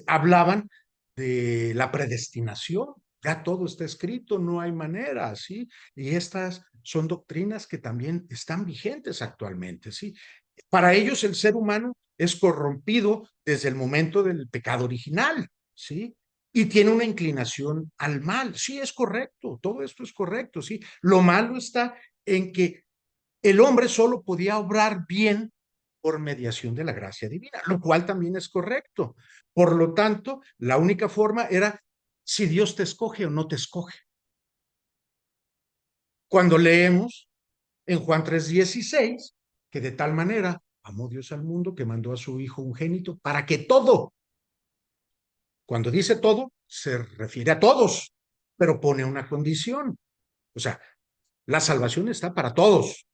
hablaban de la predestinación, ya todo está escrito, no hay manera, ¿sí? Y estas son doctrinas que también están vigentes actualmente, ¿sí? Para ellos el ser humano es corrompido desde el momento del pecado original, ¿sí? Y tiene una inclinación al mal. Sí, es correcto, todo esto es correcto, ¿sí? Lo malo está en que el hombre solo podía obrar bien por mediación de la gracia divina, lo cual también es correcto. Por lo tanto, la única forma era si Dios te escoge o no te escoge. Cuando leemos en Juan 3:16, que de tal manera amó Dios al mundo que mandó a su Hijo unigénito para que todo, cuando dice todo, se refiere a todos, pero pone una condición. O sea, la salvación está para todos,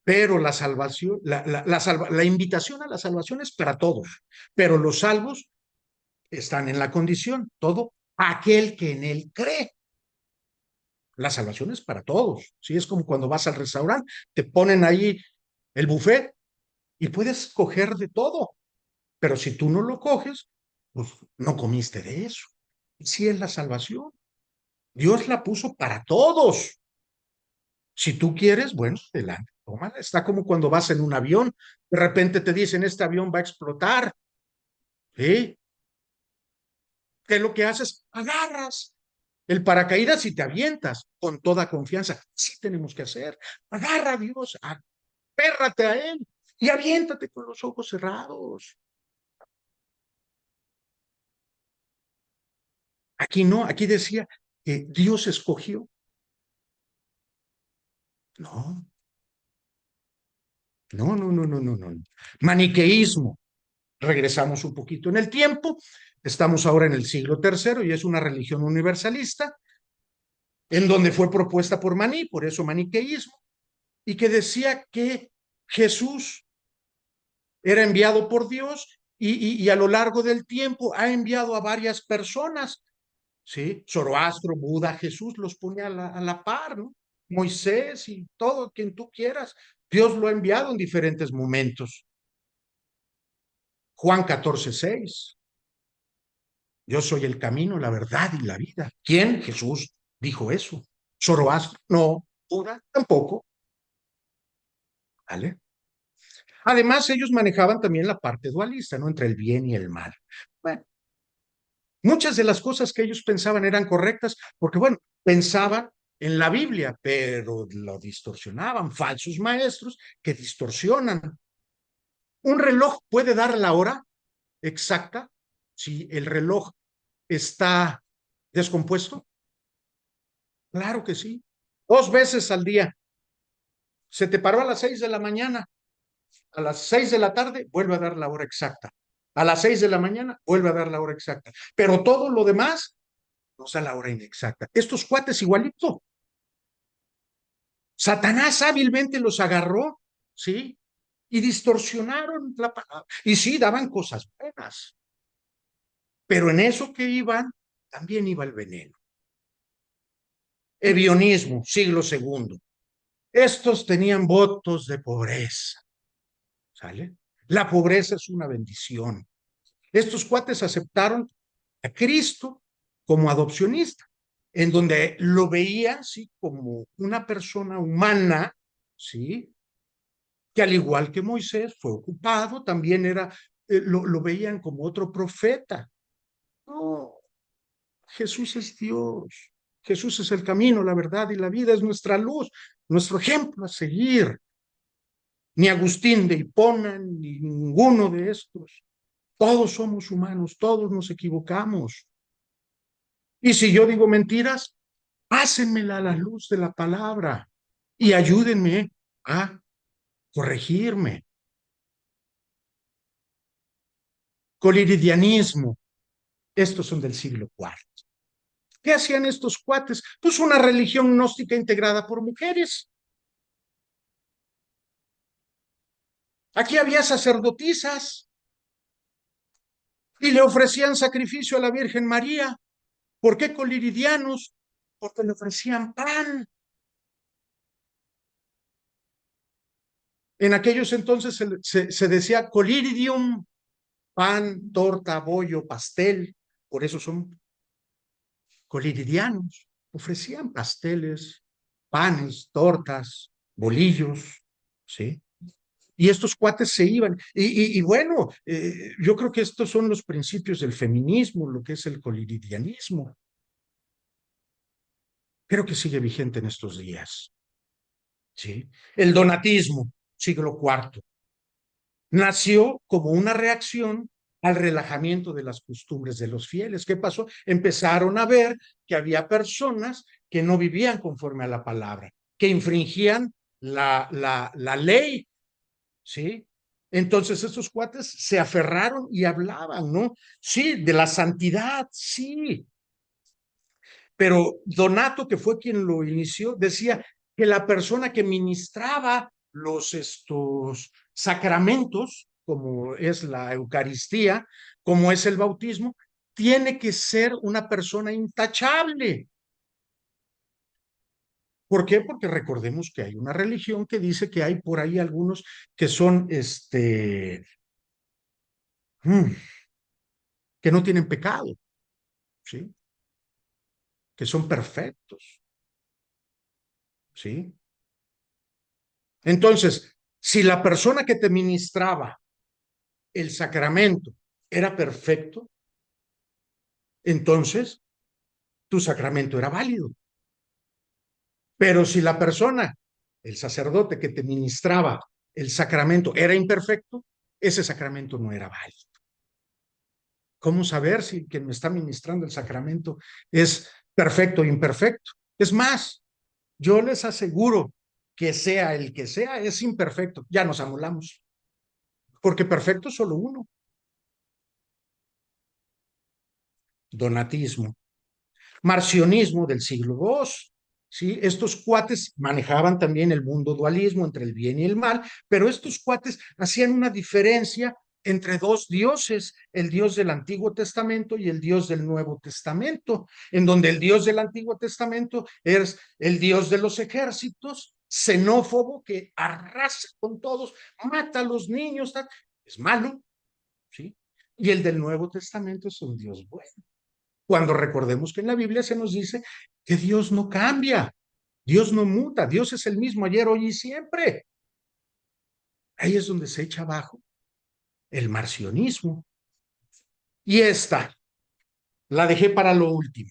pero la salvación, la invitación a la salvación es para todos, pero los salvos están en la condición, todo aquel que en él cree. La salvación es para todos, ¿sí? Es como cuando vas al restaurante, te ponen ahí el buffet y puedes coger de todo, pero si tú no lo coges, pues no comiste de eso. Sí es la salvación. Dios la puso para todos. Si tú quieres, bueno, adelante, tómala. Está como cuando vas en un avión, de repente te dicen, este avión va a explotar, ¿sí? ¿Qué es lo que haces? Agarras el paracaídas y te avientas con toda confianza. Sí tenemos que hacer. Agarra a Dios, apérrate a Él y aviéntate con los ojos cerrados. Aquí no, aquí decía que Dios escogió. No, no. Maniqueísmo. Regresamos un poquito en el tiempo. Estamos ahora en el siglo tercero y es una religión universalista en donde fue propuesta por Maní, por eso maniqueísmo, y que decía que Jesús era enviado por Dios y a lo largo del tiempo ha enviado a varias personas, ¿sí? Zoroastro, Buda, Jesús los pone a la par, ¿no? Moisés y todo quien tú quieras. Dios lo ha enviado en diferentes momentos. Juan 14:6. Yo soy el camino, la verdad y la vida. ¿Quién? Jesús dijo eso. Zoroastro, no. Buda, tampoco. ¿Vale? Además, ellos manejaban también la parte dualista, ¿no? Entre el bien y el mal. Bueno, muchas de las cosas que ellos pensaban eran correctas, porque, bueno, pensaban en la Biblia, pero lo distorsionaban, falsos maestros que distorsionan. ¿Un reloj puede dar la hora exacta si el reloj está descompuesto? Claro que sí. 2 veces al día. Se te paró a las 6 de la mañana, a las 6 de la tarde vuelve a dar la hora exacta. A las 6 de la mañana vuelve a dar la hora exacta. Pero todo lo demás nos da la hora inexacta. Estos cuates igualito. Satanás hábilmente los agarró, ¿sí? Y distorsionaron la palabra. Y sí, daban cosas buenas. Pero en eso que iban, también iba el veneno. Ebionismo, siglo II. Estos tenían votos de pobreza, ¿sale? La pobreza es una bendición. Estos cuates aceptaron a Cristo como adopcionista, en donde lo veían, sí, como una persona humana, sí, que al igual que Moisés fue ocupado, también era, lo veían como otro profeta. No, Jesús es Dios. Jesús es el camino, la verdad y la vida, es nuestra luz, nuestro ejemplo a seguir. Ni Agustín de Hipona, ni ninguno de estos. Todos somos humanos, todos nos equivocamos. Y si yo digo mentiras, pásenmela a la luz de la palabra y ayúdenme a corregirme. Coliridianismo, estos son del siglo IV. ¿Qué hacían estos cuates? Pues una religión gnóstica integrada por mujeres. Aquí había sacerdotisas y le ofrecían sacrificio a la Virgen María. ¿Por qué coliridianos? Porque le ofrecían pan. En aquellos entonces se decía coliridium, pan, torta, bollo, pastel. Por eso son coliridianos. Ofrecían pasteles, panes, tortas, bolillos, ¿sí? Y estos cuates se iban. Y bueno, yo creo que estos son los principios del feminismo, lo que es el coliridianismo. Creo que sigue vigente en estos días. ¿Sí? El donatismo, siglo IV, nació como una reacción al relajamiento de las costumbres de los fieles. ¿Qué pasó? Empezaron a ver que había personas que no vivían conforme a la palabra, que infringían la ley, ¿sí? Entonces estos cuates se aferraron y hablaban, ¿no? Sí, de la santidad, sí. Pero Donato, que fue quien lo inició, decía que la persona que ministraba estos sacramentos, como es la Eucaristía, como es el bautismo, tiene que ser una persona intachable. ¿Por qué? Porque recordemos que hay una religión que dice que hay por ahí algunos que son, que no tienen pecado, ¿sí? Que son perfectos, ¿sí? Entonces, si la persona que te ministraba el sacramento era perfecto, entonces tu sacramento era válido. Pero si la persona, el sacerdote que te ministraba el sacramento era imperfecto, ese sacramento no era válido. ¿Cómo saber si quien me está ministrando el sacramento es perfecto o imperfecto? Es más, yo les aseguro que sea el que sea, es imperfecto. Ya nos anulamos. Porque perfecto es solo uno. Donatismo. Marcionismo del siglo II. ¿Sí? Estos cuates manejaban también el mundo dualismo entre el bien y el mal, pero estos cuates hacían una diferencia entre dos dioses, el Dios del Antiguo Testamento y el Dios del Nuevo Testamento, en donde el Dios del Antiguo Testamento es el Dios de los ejércitos, xenófobo, que arrasa con todos, mata a los niños, es malo, ¿sí? Y el del Nuevo Testamento es un Dios bueno. Cuando recordemos que en la Biblia se nos dice que Dios no cambia, Dios no muta, Dios es el mismo ayer, hoy y siempre. Ahí es donde se echa abajo el marcionismo. Y esta la dejé para lo último.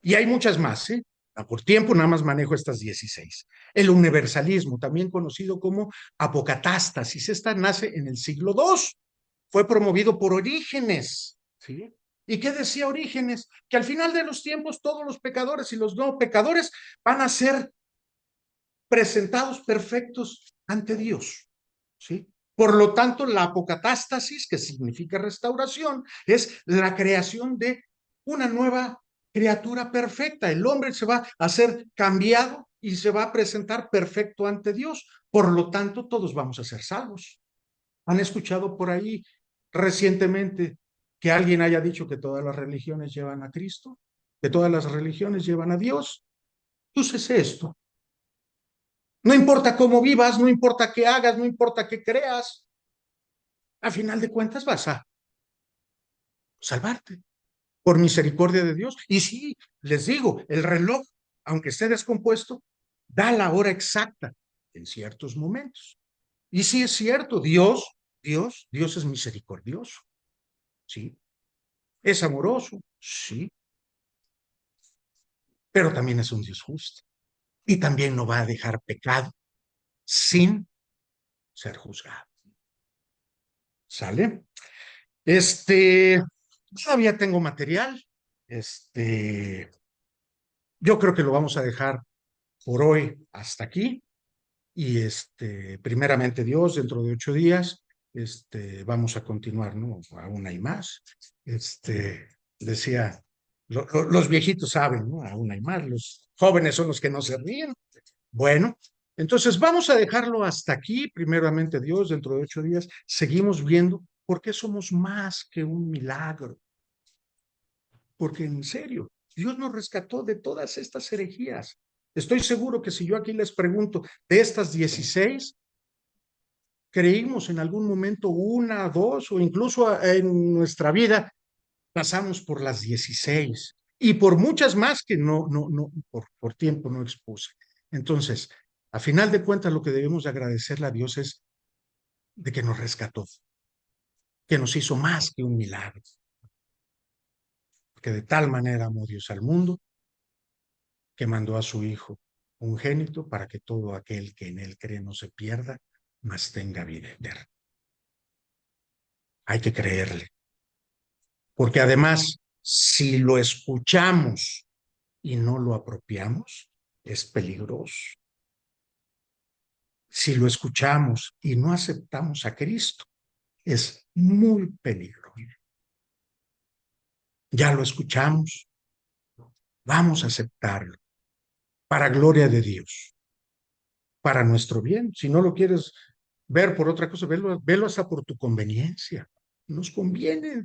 Y hay muchas más, ¿eh? Por tiempo nada más manejo estas 16. El universalismo, también conocido como apocatástasis, esta nace en el siglo II. Fue promovido por Orígenes, ¿sí? ¿Y qué decía Orígenes? Que al final de los tiempos todos los pecadores y los no pecadores van a ser presentados perfectos ante Dios, ¿sí? Por lo tanto, la apocatástasis, que significa restauración, es la creación de una nueva criatura perfecta. El hombre se va a ser cambiado y se va a presentar perfecto ante Dios. Por lo tanto, todos vamos a ser salvos. ¿Han escuchado por ahí recientemente que alguien haya dicho que todas las religiones llevan a Cristo? ¿Que todas las religiones llevan a Dios? Entonces esto. No importa cómo vivas, no importa qué hagas, no importa qué creas, a final de cuentas vas a salvarte por misericordia de Dios. Y sí, les digo, el reloj, aunque esté descompuesto, da la hora exacta en ciertos momentos. Y sí es cierto, Dios es misericordioso, sí, es amoroso, sí, pero también es un Dios justo. Y también no va a dejar pecado sin ser juzgado. ¿Sale? Todavía tengo material. Yo creo que lo vamos a dejar por hoy hasta aquí. Y primeramente Dios, dentro de 8 días, vamos a continuar, ¿no? Aún hay más. Decía, los viejitos saben, ¿no? Aún hay más. Los jóvenes son los que no se ríen. Bueno, entonces vamos a dejarlo hasta aquí. Primeramente Dios, dentro de 8 días, seguimos viendo por qué somos más que un milagro. Porque en serio, Dios nos rescató de todas estas herejías. Estoy seguro que si yo aquí les pregunto, de estas 16, creímos en algún momento una, dos, o incluso en nuestra vida pasamos por las 16 y por muchas más que no, por tiempo no expuse. Entonces, a final de cuentas, lo que debemos de agradecerle a Dios es de que nos rescató, que nos hizo más que un milagro, que de tal manera amó Dios al mundo que mandó a su Hijo ungénito para que todo aquel que en él cree no se pierda, mas tenga vida eterna. Hay que creerle, porque además, si lo escuchamos y no lo apropiamos, es peligroso. Si lo escuchamos y no aceptamos a Cristo, es muy peligroso. Ya lo escuchamos, vamos a aceptarlo para gloria de Dios, para nuestro bien. Si no lo quieres ver por otra cosa, velo hasta por tu conveniencia. Nos conviene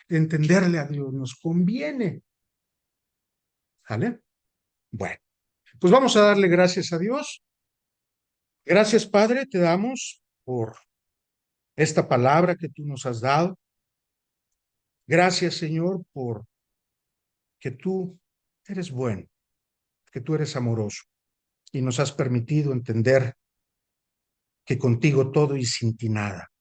entenderle a Dios, nos conviene. ¿Vale? Bueno, pues vamos a darle gracias a Dios. Gracias, Padre, te damos por esta palabra que tú nos has dado. Gracias, Señor, por que tú eres bueno, que tú eres amoroso y nos has permitido entender que contigo todo y sin ti nada.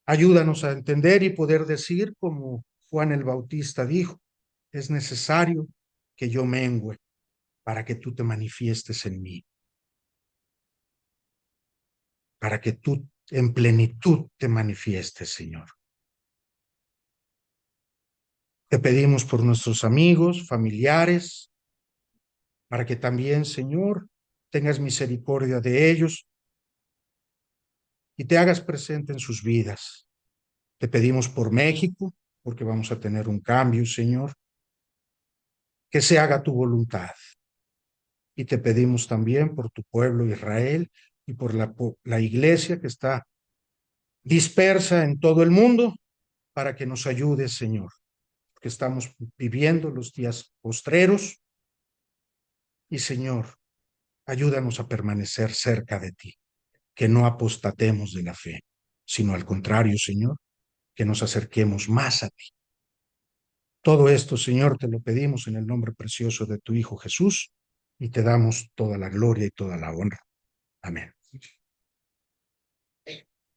Ayúdanos a entender y poder decir como Juan el Bautista dijo, es necesario que yo mengüe para que tú te manifiestes en mí, para que tú en plenitud te manifiestes, Señor. Te pedimos por nuestros amigos, familiares, para que también, Señor, tengas misericordia de ellos y te hagas presente en sus vidas. Te pedimos por México, porque vamos a tener un cambio, Señor, que se haga tu voluntad. Y te pedimos también por tu pueblo Israel y por la iglesia que está dispersa en todo el mundo, para que nos ayudes, Señor, porque estamos viviendo los días postreros. Y, Señor, ayúdanos a permanecer cerca de ti, que no apostatemos de la fe, sino al contrario, Señor, que nos acerquemos más a ti. Todo esto, Señor, te lo pedimos en el nombre precioso de tu Hijo Jesús y te damos toda la gloria y toda la honra. Amén.